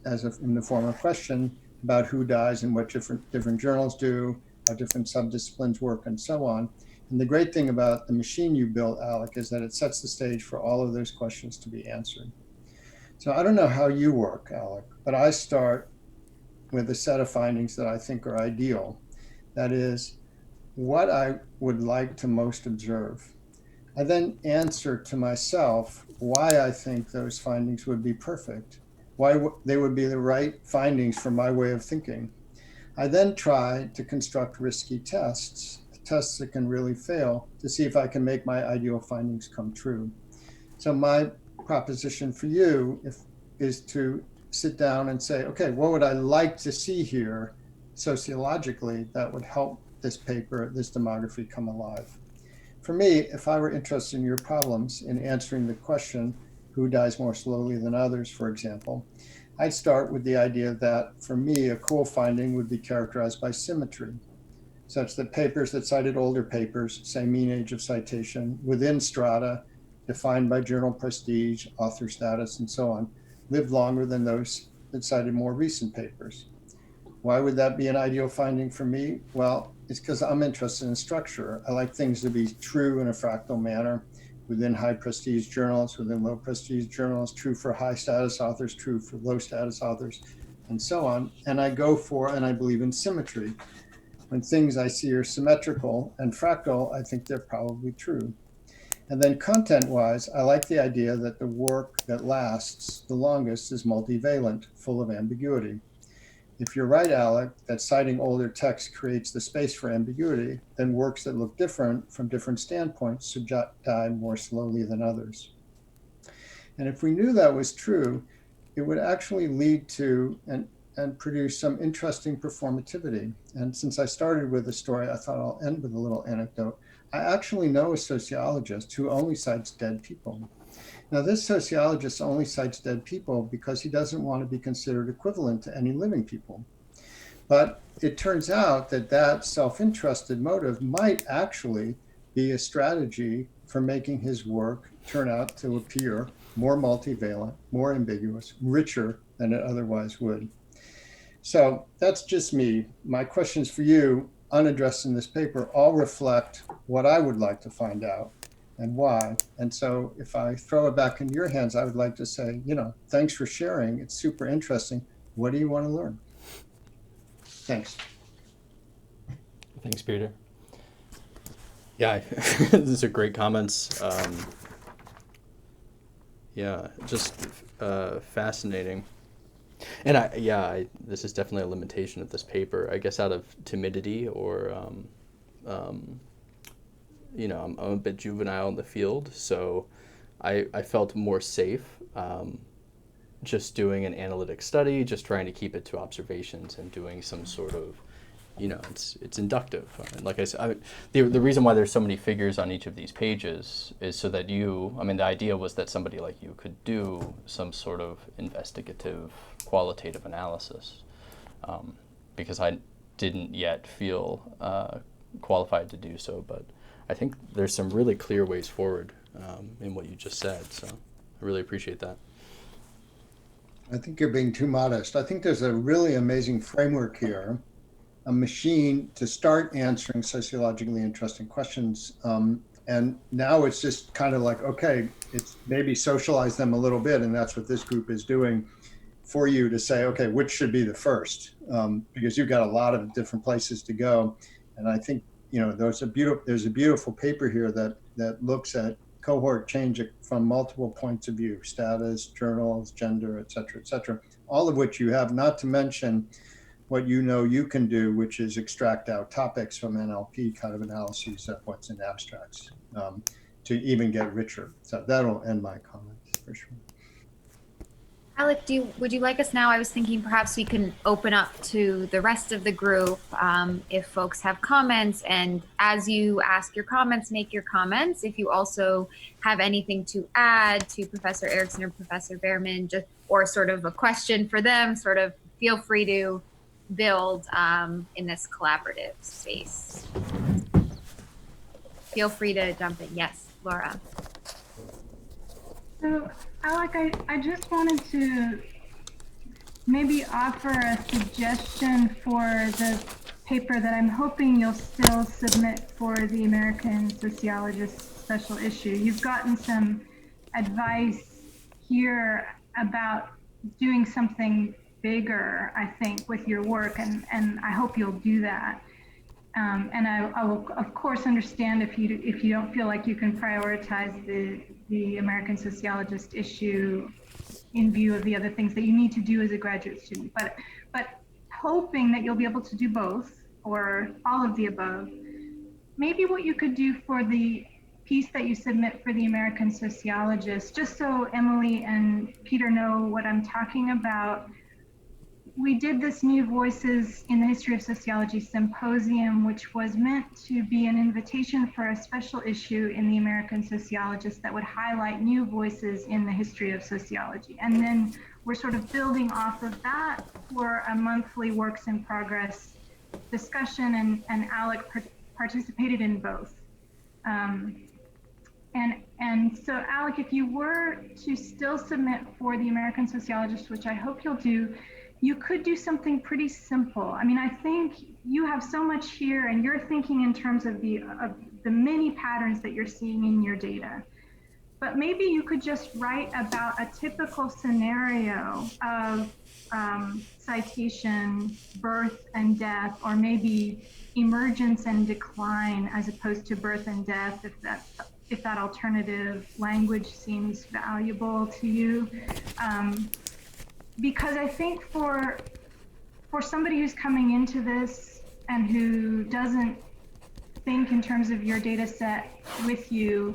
in the form of question about who dies and what different journals do, how different subdisciplines work, and so on. And the great thing about the machine you built, Alec, is that it sets the stage for all of those questions to be answered. So I don't know how you work, Alec, but I start with a set of findings that I think are ideal. That is, what I would like to most observe. I then answer to myself why I think those findings would be perfect, why they would be the right findings for my way of thinking. I then try to construct risky tests that can really fail, to see if I can make my ideal findings come true. So my proposition for you is to sit down and say, okay, what would I like to see here sociologically that would help this paper, this demography come alive? For me, if I were interested in your problems in answering the question, who dies more slowly than others, for example, I'd start with the idea that, for me, a cool finding would be characterized by symmetry, such that papers that cited older papers, say mean age of citation, within strata, defined by journal prestige, author status, and so on, lived longer than those that cited more recent papers. Why would that be an ideal finding for me? Well, it's because I'm interested in structure. I like things to be true in a fractal manner within high prestige journals, within low prestige journals, true for high status authors, true for low status authors, and so on. And I believe in symmetry. When things I see are symmetrical and fractal, I think they're probably true. And then content-wise, I like the idea that the work that lasts the longest is multivalent, full of ambiguity. If you're right, Alec, that citing older text creates the space for ambiguity, then works that look different from different standpoints should die more slowly than others. And if we knew that was true, it would actually lead to and produce some interesting performativity. And since I started with a story, I thought I'll end with a little anecdote. I actually know a sociologist who only cites dead people. Now, this sociologist only cites dead people because he doesn't want to be considered equivalent to any living people. But it turns out that that self-interested motive might actually be a strategy for making his work turn out to appear more multivalent, more ambiguous, richer than it otherwise would. So that's just me. My questions for you, unaddressed in this paper, all reflect what I would like to find out and why. And so if I throw it back into your hands, I would like to say, thanks for sharing. It's super interesting. What do you want to learn? Thanks. Thanks, Peter. Yeah, these are great comments. Yeah, just fascinating. And this is definitely a limitation of this paper. I guess out of timidity or, I'm a bit juvenile in the field, so I felt more safe just doing an analytic study, just trying to keep it to observations and doing some sort of, it's inductive. And like I said, the reason why there's so many figures on each of these pages is so that the idea was that somebody like you could do some sort of investigative, qualitative analysis, because I didn't yet feel qualified to do so. But I think there's some really clear ways forward in what you just said. So I really appreciate that. I think you're being too modest. I think there's a really amazing framework here, a machine to start answering sociologically interesting questions. And now it's just kind of like, okay, it's maybe socialize them a little bit. And that's what this group is doing for you to say, okay, which should be the first? Because you've got a lot of different places to go. And I think, there's a beautiful paper here that looks at cohort change from multiple points of view: status, journals, gender, et cetera, all of which you have, not to mention what you can do, which is extract out topics from NLP kind of analyses of what's in abstracts to even get richer. So that'll end my comments for sure. Alec, would you like us now? I was thinking perhaps we can open up to the rest of the group if folks have comments. And as you ask your comments, make your comments. If you also have anything to add to Professor Erickson or Professor Behrman, or sort of a question for them, sort of feel free to build in this collaborative space. Feel free to jump in. Yes, Laura. So, Alec, I just wanted to maybe offer a suggestion for the paper that I'm hoping you'll still submit for the American Sociologist special issue. You've gotten some advice here about doing something bigger, I think, with your work, and I hope you'll do that. And I will, of course, understand if you don't feel like you can prioritize the American Sociologist issue in view of the other things that you need to do as a graduate student. But hoping that you'll be able to do both or all of the above, maybe what you could do for the piece that you submit for the American Sociologist, just so Emily and Peter know what I'm talking about. We did this New Voices in the History of Sociology symposium, which was meant to be an invitation for a special issue in the American Sociologist that would highlight new voices in the history of sociology. And then we're sort of building off of that for a monthly works in progress discussion, and Alec participated in both. And so, Alec, if you were to still submit for the American Sociologist, which I hope you'll do, you could do something pretty simple. I mean, I think you have so much here, and you're thinking in terms of the many patterns that you're seeing in your data. But maybe you could just write about a typical scenario of citation, birth and death, or maybe emergence and decline, as opposed to birth and death, if that alternative language seems valuable to you. Because I think for somebody who's coming into this and who doesn't think in terms of your data set with you,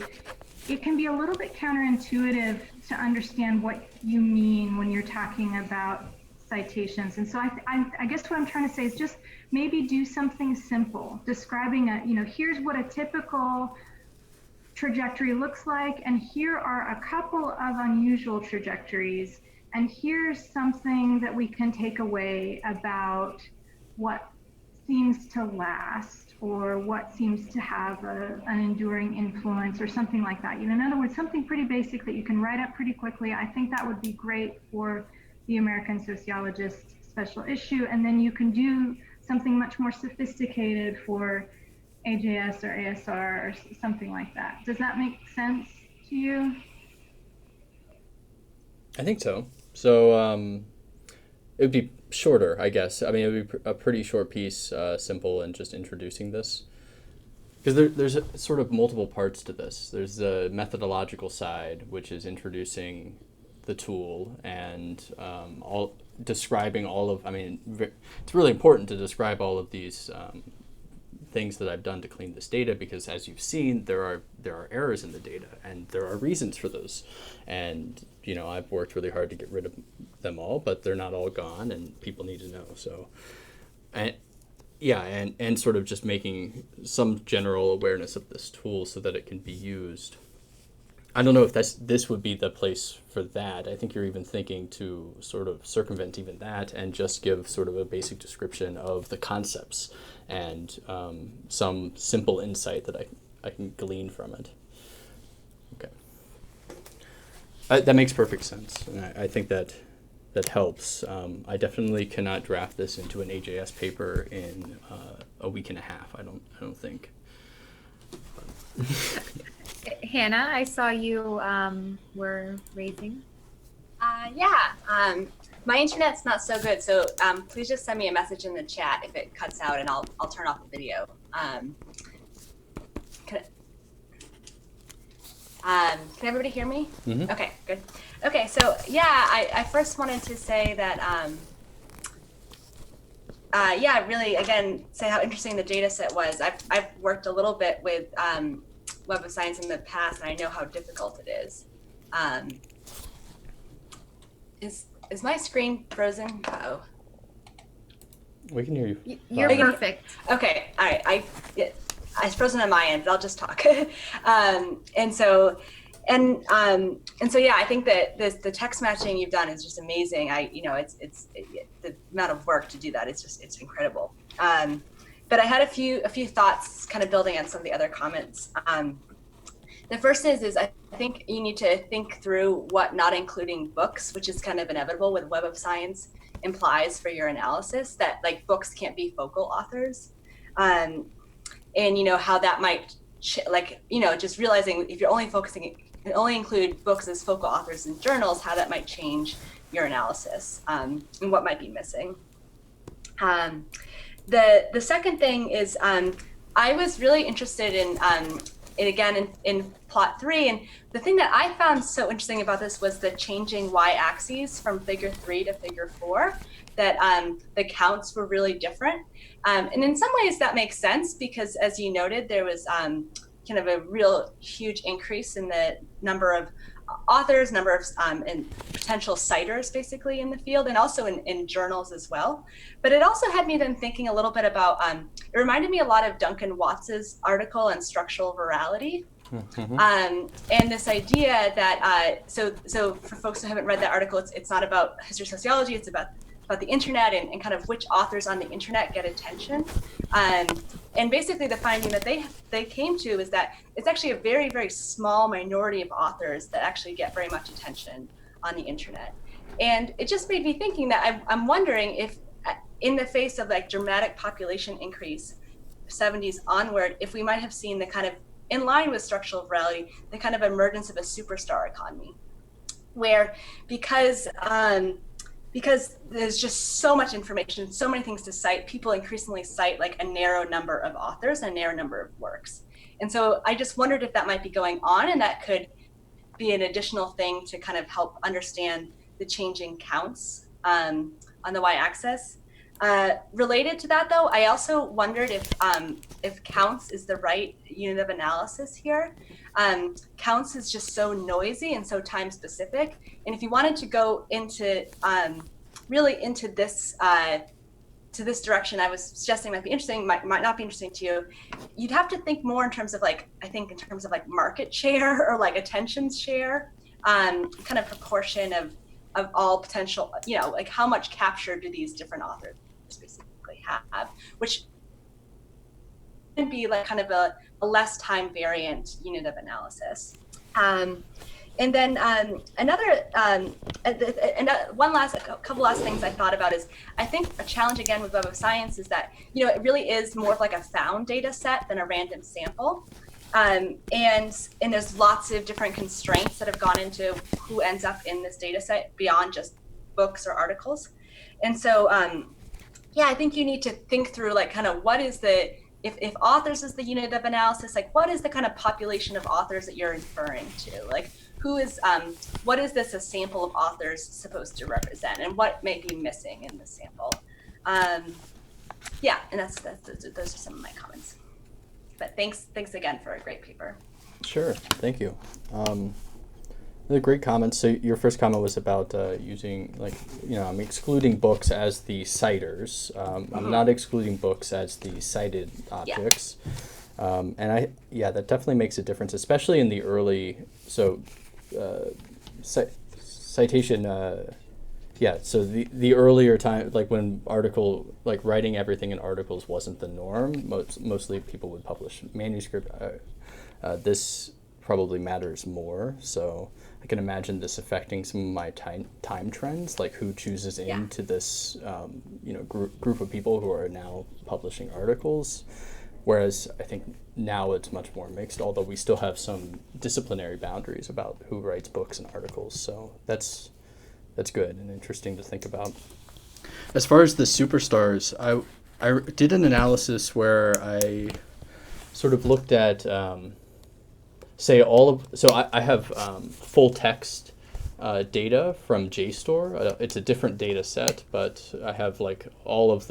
it can be a little bit counterintuitive to understand what you mean when you're talking about citations. And so I guess what I'm trying to say is just maybe do something simple, describing here's what a typical trajectory looks like, and here are a couple of unusual trajectories, and here's something that we can take away about what seems to last or what seems to have an enduring influence or something like that. In other words, something pretty basic that you can write up pretty quickly. I think that would be great for the American Sociologist special issue, and then you can do something much more sophisticated for AJS or ASR or something like that. Does that make sense to you? I think so. So it would be shorter, I guess. I mean, it would be a pretty short piece, simple, and just introducing this. Because there's sort of multiple parts to this. There's the methodological side, which is introducing the tool and all describing all of. I mean, it's really important to describe all of these things that I've done to clean this data, because as you've seen, there are errors in the data, and there are reasons for those. And I've worked really hard to get rid of them all, but they're not all gone, and people need to know. So, and sort of just making some general awareness of this tool so that it can be used. I don't know if this would be the place for that. I think you're even thinking to sort of circumvent even that and just give sort of a basic description of the concepts and some simple insight that I can glean from it. Okay. That makes perfect sense, and I think that helps. I definitely cannot draft this into an AJS paper in a week and a half. I don't think. Hannah, I saw you were raising. My internet's not so good, so please just send me a message in the chat if it cuts out, and I'll turn off the video. Can everybody hear me? Mm-hmm. Okay, good. Okay, so I first wanted to say that really again say how interesting the data set was. I've worked a little bit with Web of Science in the past, and I know how difficult it is. Is my screen frozen? Uh-oh. We can hear you. You're perfect. Okay, all right. It's frozen on my end, but I'll just talk. I think that the text matching you've done is just amazing. It's the amount of work to do that. It's incredible. But I had a few thoughts kind of building on some of the other comments. The first is I think you need to think through what not including books, which is kind of inevitable with Web of Science, implies for your analysis, that like books can't be focal authors. And how that might, just realizing if you're only include books as focal authors in journals, how that might change your analysis and what might be missing. The second thing is I was really interested in plot 3, and the thing that I found so interesting about this was the changing y-axes from figure 3 to figure 4, that the counts were really different. And in some ways that makes sense, because as you noted, there was kind of a real huge increase in the number of authors, number of and potential citers basically in the field, and also in journals as well. But it also had me then thinking a little bit about, it reminded me a lot of Duncan Watts's article on structural virality. Mm-hmm. And this idea that, so for folks who haven't read that article, it's not about history sociology, it's about the internet and kind of which authors on the internet get attention. And basically the finding that they came to is that it's actually a very, very small minority of authors that actually get very much attention on the internet. And it just made me thinking that I'm wondering if in the face of like dramatic population increase, 70s onward, if we might have seen the kind of, in line with structural virality, the kind of emergence of a superstar economy, where because there's just so much information, so many things to cite, people increasingly cite like a narrow number of authors, a narrow number of works. And so I just wondered if that might be going on, and that could be an additional thing to kind of help understand the changing counts on the y-axis. Related to that though, I also wondered if counts is the right unit of analysis here. Counts is just so noisy and so time specific. And if you wanted to go into really into this to this direction I was suggesting might be interesting, might not be interesting to you, you'd have to think more in terms of like, I think in terms of like market share or like attention share, kind of proportion of all potential, you know, like how much capture do these different authors basically have, which can be like kind of a less time variant unit of analysis. And then couple last things I thought about is, I think a challenge again with Web of Science is that, you know, it really is more of like a found data set than a random sample. And there's lots of different constraints that have gone into who ends up in this data set beyond just books or articles. And so, yeah, I think you need to think through like kind of what is the, if authors is the unit of analysis, like what is the kind of population of authors that you're inferring to? Like who is, what is this a sample of authors supposed to represent, and what may be missing in the sample? Yeah, and those are some of my comments. But thanks again for a great paper. Sure, thank you. The great comments. So your first comment was about using, like, you know, I'm excluding books as the citers. I'm not excluding books as the cited objects. And that definitely makes a difference, especially in the early, citation, so the earlier time, like when like writing everything in articles wasn't the norm, mostly people would publish manuscript. This probably matters more, so I can imagine this affecting some of my time trends, like who chooses into this group of people who are now publishing articles. Whereas I think now it's much more mixed, although we still have some disciplinary boundaries about who writes books and articles. So that's good and interesting to think about. As far as the superstars, I did an analysis where I sort of looked at, I have full text data from JSTOR. It's a different data set, but I have like all of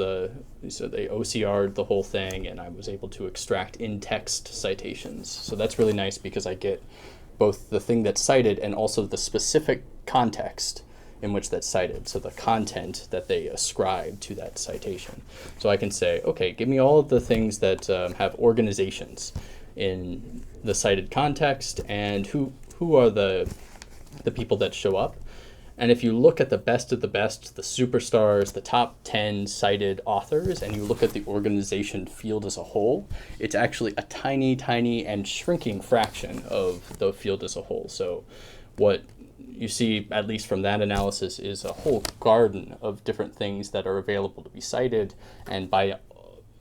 so they OCR'd the whole thing, and I was able to extract in-text citations. So that's really nice because I get both the thing that's cited and also the specific context in which that's cited, so the content that they ascribe to that citation. So I can say, okay, give me all of the things that have organizations in the cited context, and who are the people that show up. And if you look at the best of the best, the superstars, the top 10 cited authors, and you look at the organization field as a whole, it's actually a tiny, tiny and shrinking fraction of the field as a whole. So what you see, at least from that analysis, is a whole garden of different things that are available to be cited, and by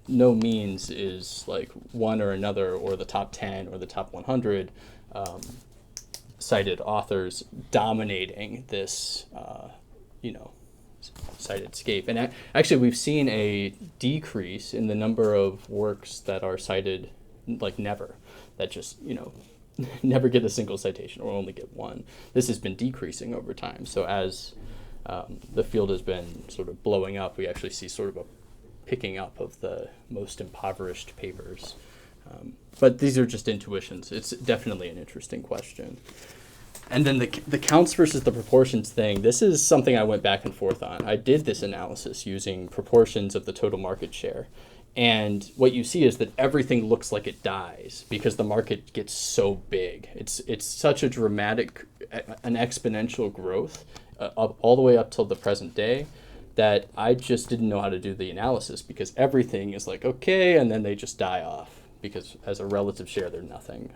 no means is like one or another or the top 10 or the top 100 cited authors dominating this, cited scape. And actually, we've seen a decrease in the number of works that are cited, like never, that just, never get a single citation or only get one. This has been decreasing over time. So as the field has been sort of blowing up, we actually see sort of a picking up of the most impoverished papers. But these are just intuitions. It's definitely an interesting question. And then the counts versus the proportions thing, this is something I went back and forth on. I did this analysis using proportions of the total market share. And what you see is that everything looks like it dies because the market gets so big. It's such a dramatic, an exponential growth all the way up till the present day, that I just didn't know how to do the analysis because everything is like, okay, and then they just die off because as a relative share, they're nothing.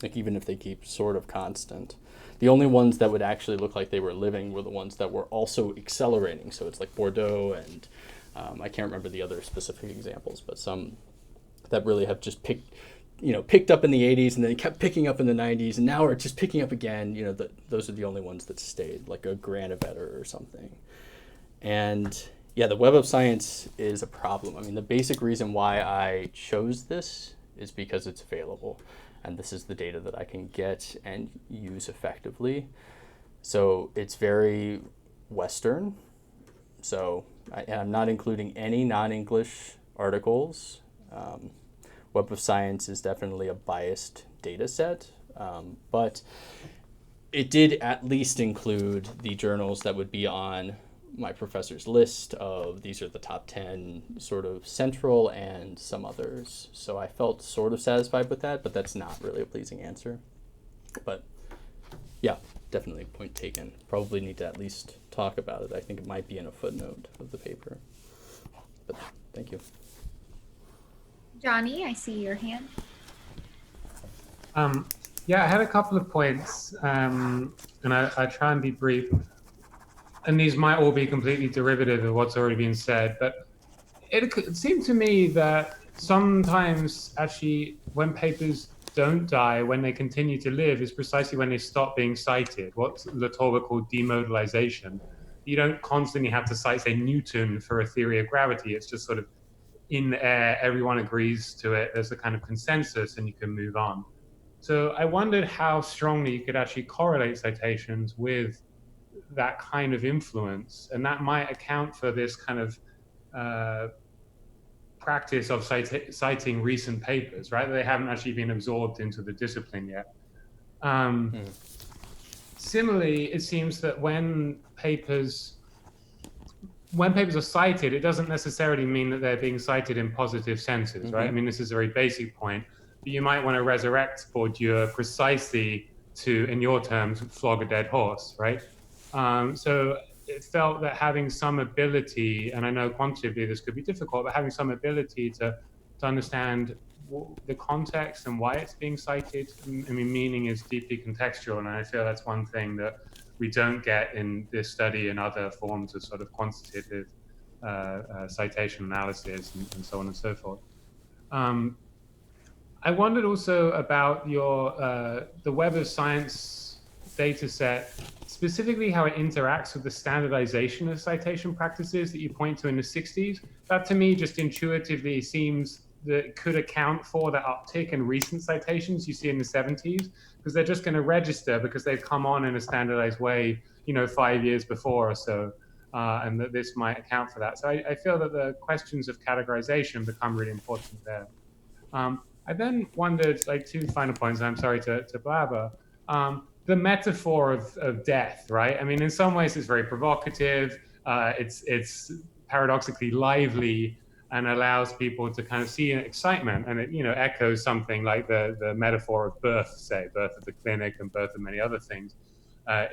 Like even if they keep sort of constant. The only ones that would actually look like they were living were the ones that were also accelerating. So it's like Bordeaux and I can't remember the other specific examples, but some that really have just picked up in the 80s and then kept picking up in the 90s and now are just picking up again. Those are the only ones that stayed, like a Granovetter or something. And yeah, the Web of Science is a problem. I mean, the basic reason why I chose this is because it's available. And this is the data that I can get and use effectively. So it's very Western. So I'm not including any non-English articles. Web of Science is definitely a biased data set, but it did at least include the journals that would be on my professor's list of these are the top 10 sort of central and some others. So I felt sort of satisfied with that, but that's not really a pleasing answer. But yeah, definitely point taken. Probably need to at least talk about it. I think it might be in a footnote of the paper. But thank you. Johnny, I see your hand. Yeah, I had a couple of points, and I try and be brief. And these might all be completely derivative of what's already been said, but it seemed to me that sometimes actually when papers don't die, when they continue to live, is precisely when they stop being cited. What Latour called demodalization. You don't constantly have to cite, say, Newton for a theory of gravity. It's just sort of in the air, everyone agrees to it, there's a kind of consensus, and you can move on. So I wondered how strongly you could actually correlate citations with that kind of influence, and that might account for this kind of practice of citing recent papers, right? They haven't actually been absorbed into the discipline yet. Similarly, it seems that when papers are cited, it doesn't necessarily mean that they're being cited in positive senses, right? I mean, this is a very basic point, but you might want to resurrect Bourdieu precisely to, in your terms, flog a dead horse, right? So it felt that having some ability, and I know quantitatively this could be difficult, but having some ability to understand the context and why it's being cited, I mean, meaning is deeply contextual, and I feel that's one thing that we don't get in this study and other forms of sort of quantitative citation analysis and so on and so forth. I wondered also about your the Web of Science data set, specifically how it interacts with the standardization of citation practices that you point to in the 60s. That to me just intuitively seems that it could account for the uptick in recent citations you see in the 70s, because they're just going to register because they've come on in a standardized way, 5 years before or so, and that this might account for that. So I feel that the questions of categorization become really important there. I then wondered, like, two final points, and I'm sorry to blabber. The metaphor of death, right? I mean, in some ways it's very provocative. It's paradoxically lively and allows people to kind of see an excitement, and it echoes something like the metaphor of birth, say, birth of the clinic and birth of many other things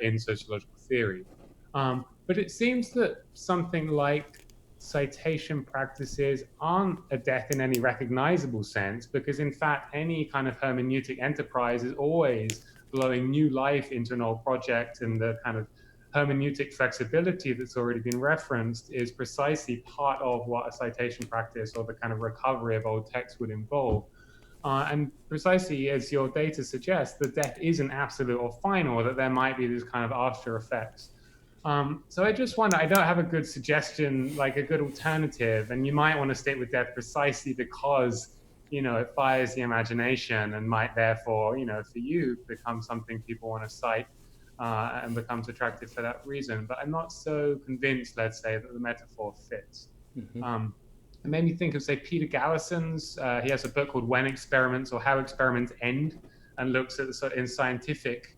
in sociological theory. But it seems that something like citation practices aren't a death in any recognizable sense, because in fact any kind of hermeneutic enterprise is always blowing new life into an old project, and the kind of hermeneutic flexibility that's already been referenced is precisely part of what a citation practice or the kind of recovery of old text would involve. And precisely as your data suggests, the death isn't absolute or final, that there might be these kind of after effects. So I just wonder, I don't have a good suggestion, like a good alternative, and you might want to stick with death precisely because, it fires the imagination and might therefore, for you, become something people want to cite and becomes attractive for that reason. But I'm not so convinced, let's say, that the metaphor fits. It made me think of, say, Peter Gallison's, he has a book called When Experiments or How Experiments End, and looks at the sort of in scientific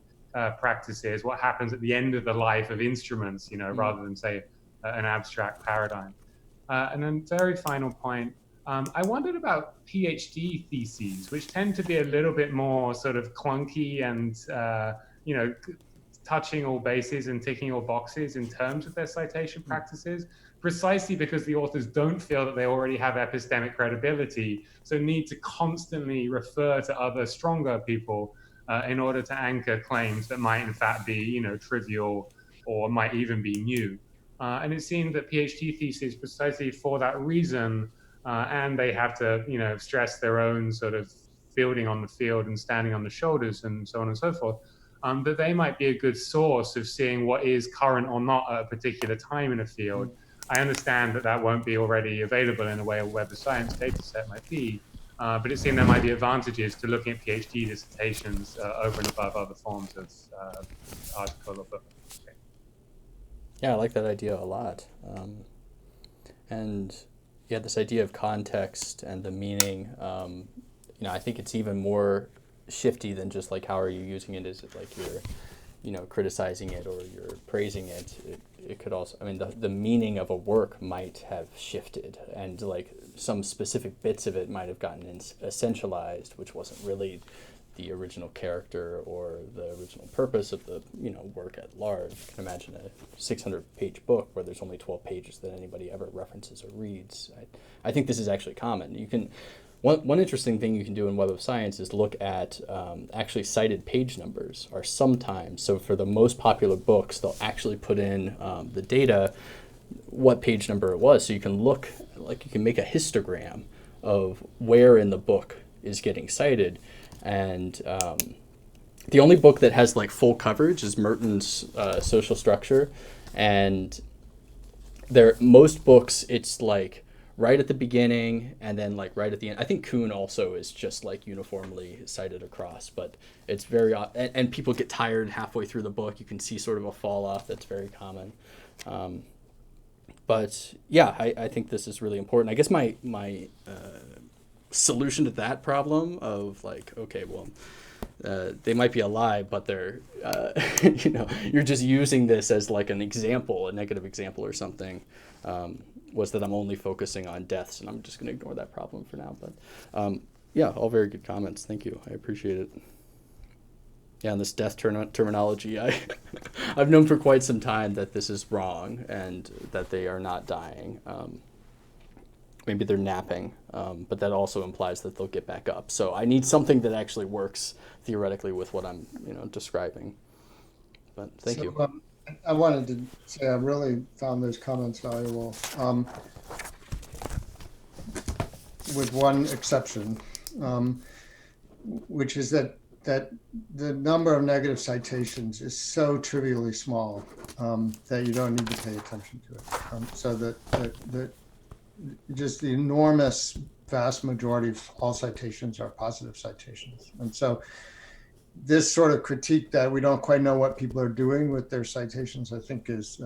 practices, what happens at the end of the life of instruments, rather than, say, an abstract paradigm. And then very final point, I wondered about PhD theses, which tend to be a little bit more sort of clunky and, touching all bases and ticking all boxes in terms of their citation practices, precisely because the authors don't feel that they already have epistemic credibility, so need to constantly refer to other stronger people in order to anchor claims that might in fact be, trivial or might even be new. And it seemed that PhD theses, precisely for that reason, and they have to, stress their own sort of fielding on the field and standing on the shoulders and so on and so forth, that they might be a good source of seeing what is current or not at a particular time in a field. I understand that that won't be already available in a way a Web of Science data set might be, but it seemed there might be advantages to looking at PhD dissertations over and above other forms of article or book. Okay. Yeah, I like that idea a lot. And yeah, this idea of context and the meaning, I think it's even more shifty than just like how are you using it. Is it like you're criticizing it or you're praising it? it could also, I mean, the meaning of a work might have shifted, and like some specific bits of it might have gotten essentialized, which wasn't really the original character or the original purpose of the work at large. You can imagine a 600-page book where there's only 12 pages that anybody ever references or reads. I think this is actually common. You can one interesting thing you can do in Web of Science is look at actually cited page numbers are sometimes, so for the most popular books, they'll actually put in the data, what page number it was, so you can look, like you can make a histogram of where in the book is getting cited. And the only book that has like full coverage is Merton's Social Structure, and most books it's like right at the beginning and then like right at the end. I think Kuhn also is just like uniformly cited across, but it's very and people get tired halfway through the book. You can see sort of a fall off that's very common. But yeah, I think this is really important. I guess my solution to that problem of like, okay, well, they might be a lie, but they're you're just using this as like an example, a negative example or something, was that I'm only focusing on deaths, and I'm just going to ignore that problem for now. But yeah, all very good comments. Thank you. I appreciate it. Yeah, and this death terminology, I've known for quite some time that this is wrong and that they are not dying. Maybe they're napping, but that also implies that they'll get back up. So I need something that actually works theoretically with what I'm describing. But thank you. I wanted to say I really found those comments valuable, with one exception, which is that the number of negative citations is so trivially small that you don't need to pay attention to it. So that just the enormous vast majority of all citations are positive citations. And so this sort of critique that we don't quite know what people are doing with their citations, I think is,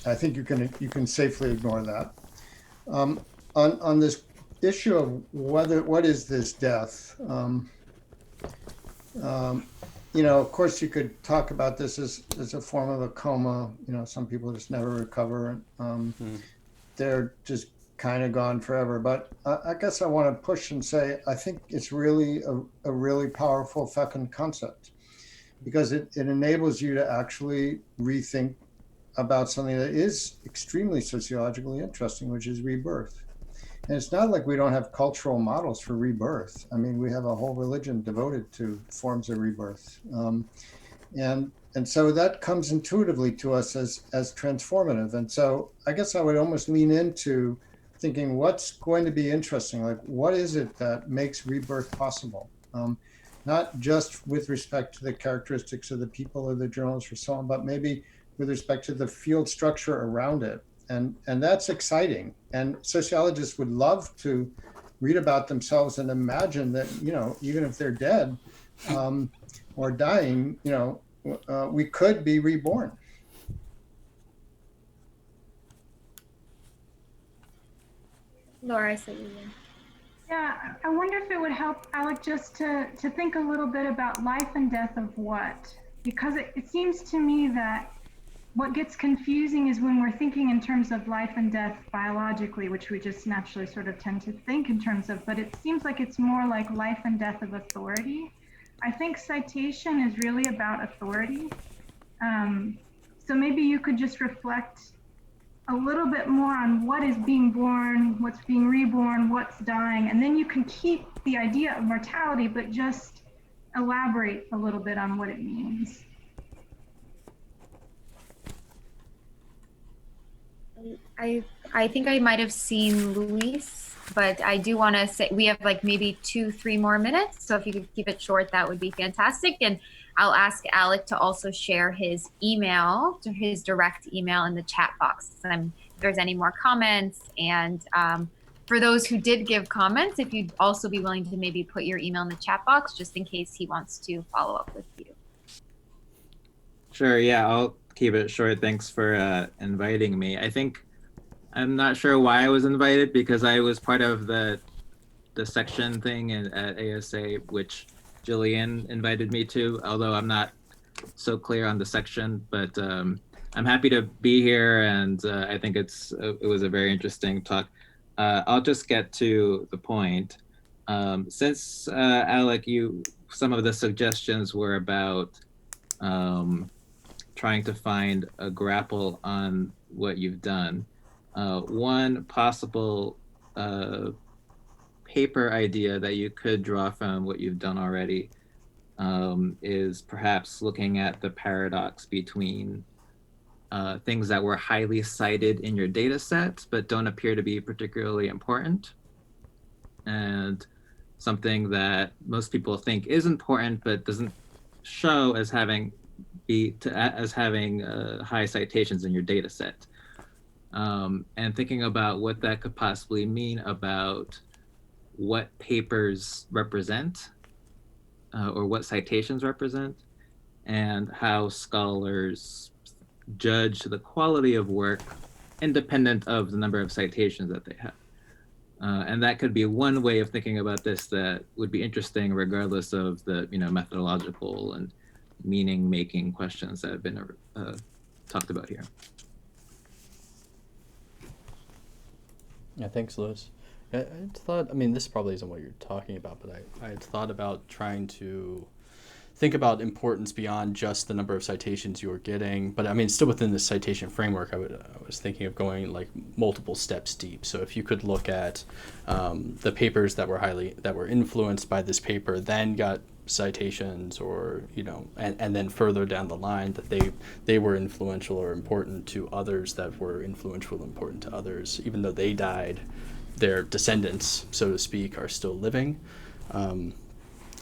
I think you can safely ignore that. On this issue of what is this death? Of course you could talk about this as a form of a coma. Some people just never recover. They're just kind of gone forever. But I guess I want to push and say, I think it's really a really powerful fecund concept, because it enables you to actually rethink about something that is extremely sociologically interesting, which is rebirth. And it's not like we don't have cultural models for rebirth. I mean, we have a whole religion devoted to forms of rebirth. And so that comes intuitively to us as transformative. And so I guess I would almost lean into thinking what's going to be interesting, like what is it that makes rebirth possible? Not just with respect to the characteristics of the people or the journals or so on, but maybe with respect to the field structure around it. And that's exciting. And sociologists would love to read about themselves and imagine that, even if they're dead or dying, we could be reborn. Laura, I said you. Yeah, I wonder if it would help, Alec, just to think a little bit about life and death of what? Because it seems to me that what gets confusing is when we're thinking in terms of life and death biologically, which we just naturally sort of tend to think in terms of, but it seems like it's more like life and death of authority. I think citation is really about authority. So maybe you could just reflect a little bit more on what is being born, what's being reborn, what's dying, and then you can keep the idea of mortality, but just elaborate a little bit on what it means. I think I might have seen Luis, but I do want to say we have like maybe 2-3 more minutes. So if you could keep it short, that would be fantastic. And I'll ask Alec to also share his email, his direct email in the chat box. If there's any more comments, and for those who did give comments, if you'd also be willing to maybe put your email in the chat box, just in case he wants to follow up with you. Sure, yeah, I'll keep it short. Thanks for inviting me. I'm not sure why I was invited, because I was part of the section thing at ASA, which Jillian invited me to, although I'm not so clear on the section. But I'm happy to be here, and I think it was a very interesting talk. I'll just get to the point. Since Alec, some of the suggestions were about trying to find a grapple on what you've done. One possible paper idea that you could draw from what you've done already is perhaps looking at the paradox between things that were highly cited in your data set but don't appear to be particularly important, and something that most people think is important but doesn't show as having high citations in your data set. And thinking about what that could possibly mean about what papers represent or what citations represent, and how scholars judge the quality of work independent of the number of citations that they have. And that could be one way of thinking about this that would be interesting regardless of the methodological and meaning-making questions that have been talked about here. Yeah, thanks, Liz. I thought, I mean, this probably isn't what you're talking about, but I had thought about trying to think about importance beyond just the number of citations you were getting. But I mean, still within the citation framework, I was thinking of going like multiple steps deep. So if you could look at the papers that were influenced by this paper, then got citations, or and then further down the line that they were influential or important to others that were influential and important to others, even though they died, their descendants, so to speak, are still living.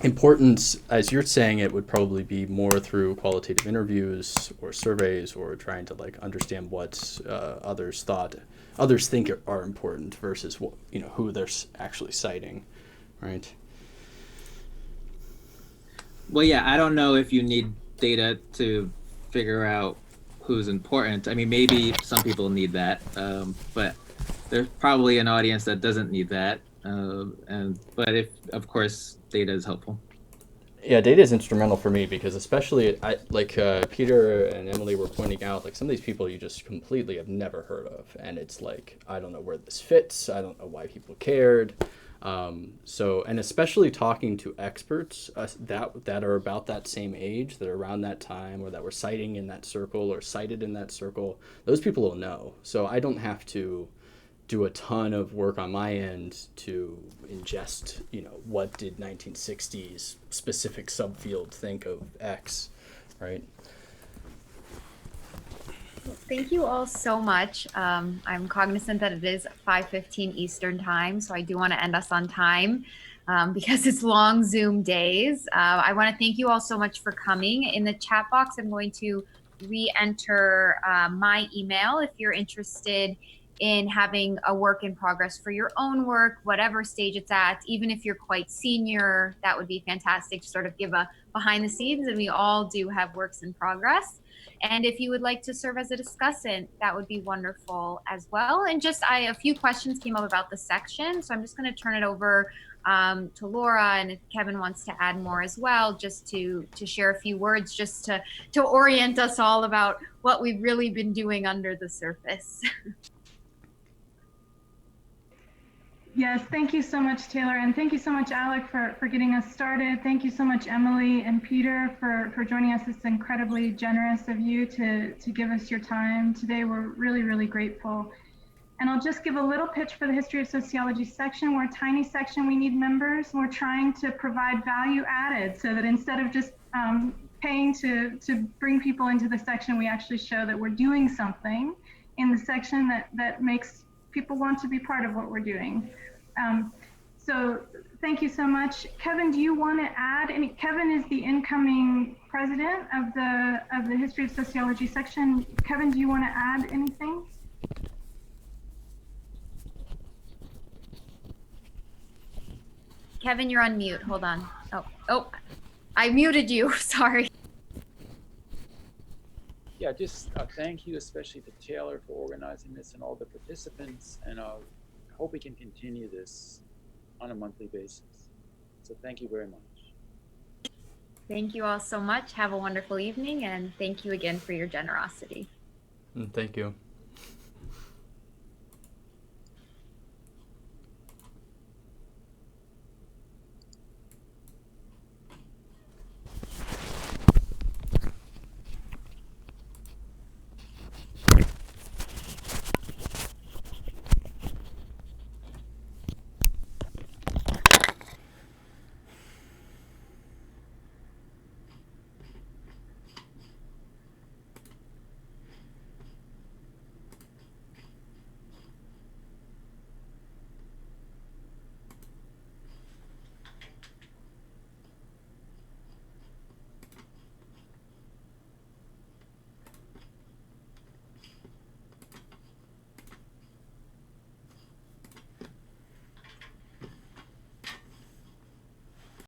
Importance, as you're saying, it would probably be more through qualitative interviews or surveys, or trying to like understand what others think are important versus what, who they're actually citing, right? Well, yeah, I don't know if you need data to figure out who's important. I mean, maybe some people need that, but there's probably an audience that doesn't need that. But if, of course, data is helpful. Yeah, data is instrumental for me because especially Peter and Emily were pointing out, like some of these people you just completely have never heard of, and it's like, I don't know where this fits. I don't know why people cared. And especially talking to experts that are about that same age, that are around that time, or that were citing in that circle or cited in that circle, those people will know. So I don't have to do a ton of work on my end to ingest, what did 1960s specific subfield think of X, right? Well, thank you all so much. I'm cognizant that it is 5:15 Eastern time, so I do want to end us on time because it's long Zoom days. I want to thank you all so much for coming. In the chat box, I'm going to re-enter my email if you're interested in having a work in progress for your own work, whatever stage it's at. Even if you're quite senior, that would be fantastic to sort of give a behind the scenes, and we all do have works in progress. And if you would like to serve as a discussant, that would be wonderful as well. And just a few questions came up about the section, so I'm just going to turn it over to Laura, and if Kevin wants to add more as well, just to share a few words, just to orient us all about what we've really been doing under the surface. Yes, thank you so much, Taylor, and thank you so much, Alec, for getting us started. Thank you so much, Emily and Peter, for joining us. It's incredibly generous of you to give us your time today. We're really, really grateful. And I'll just give a little pitch for the History of Sociology section. We're a tiny section. We need members. We're trying to provide value added so that instead of just paying to bring people into the section, we actually show that we're doing something in the section that makes people want to be part of what we're doing. So thank you so much. Kevin, do you want to add any? Kevin is the incoming president of the History of Sociology section. Kevin, do you want to add anything? Kevin, you're on mute. Hold on. Oh, I muted you. Sorry. Yeah, just thank you, especially to Taylor, for organizing this and all the participants. And I hope we can continue this on a monthly basis. So thank you very much. Thank you all so much. Have a wonderful evening, and thank you again for your generosity. Thank you.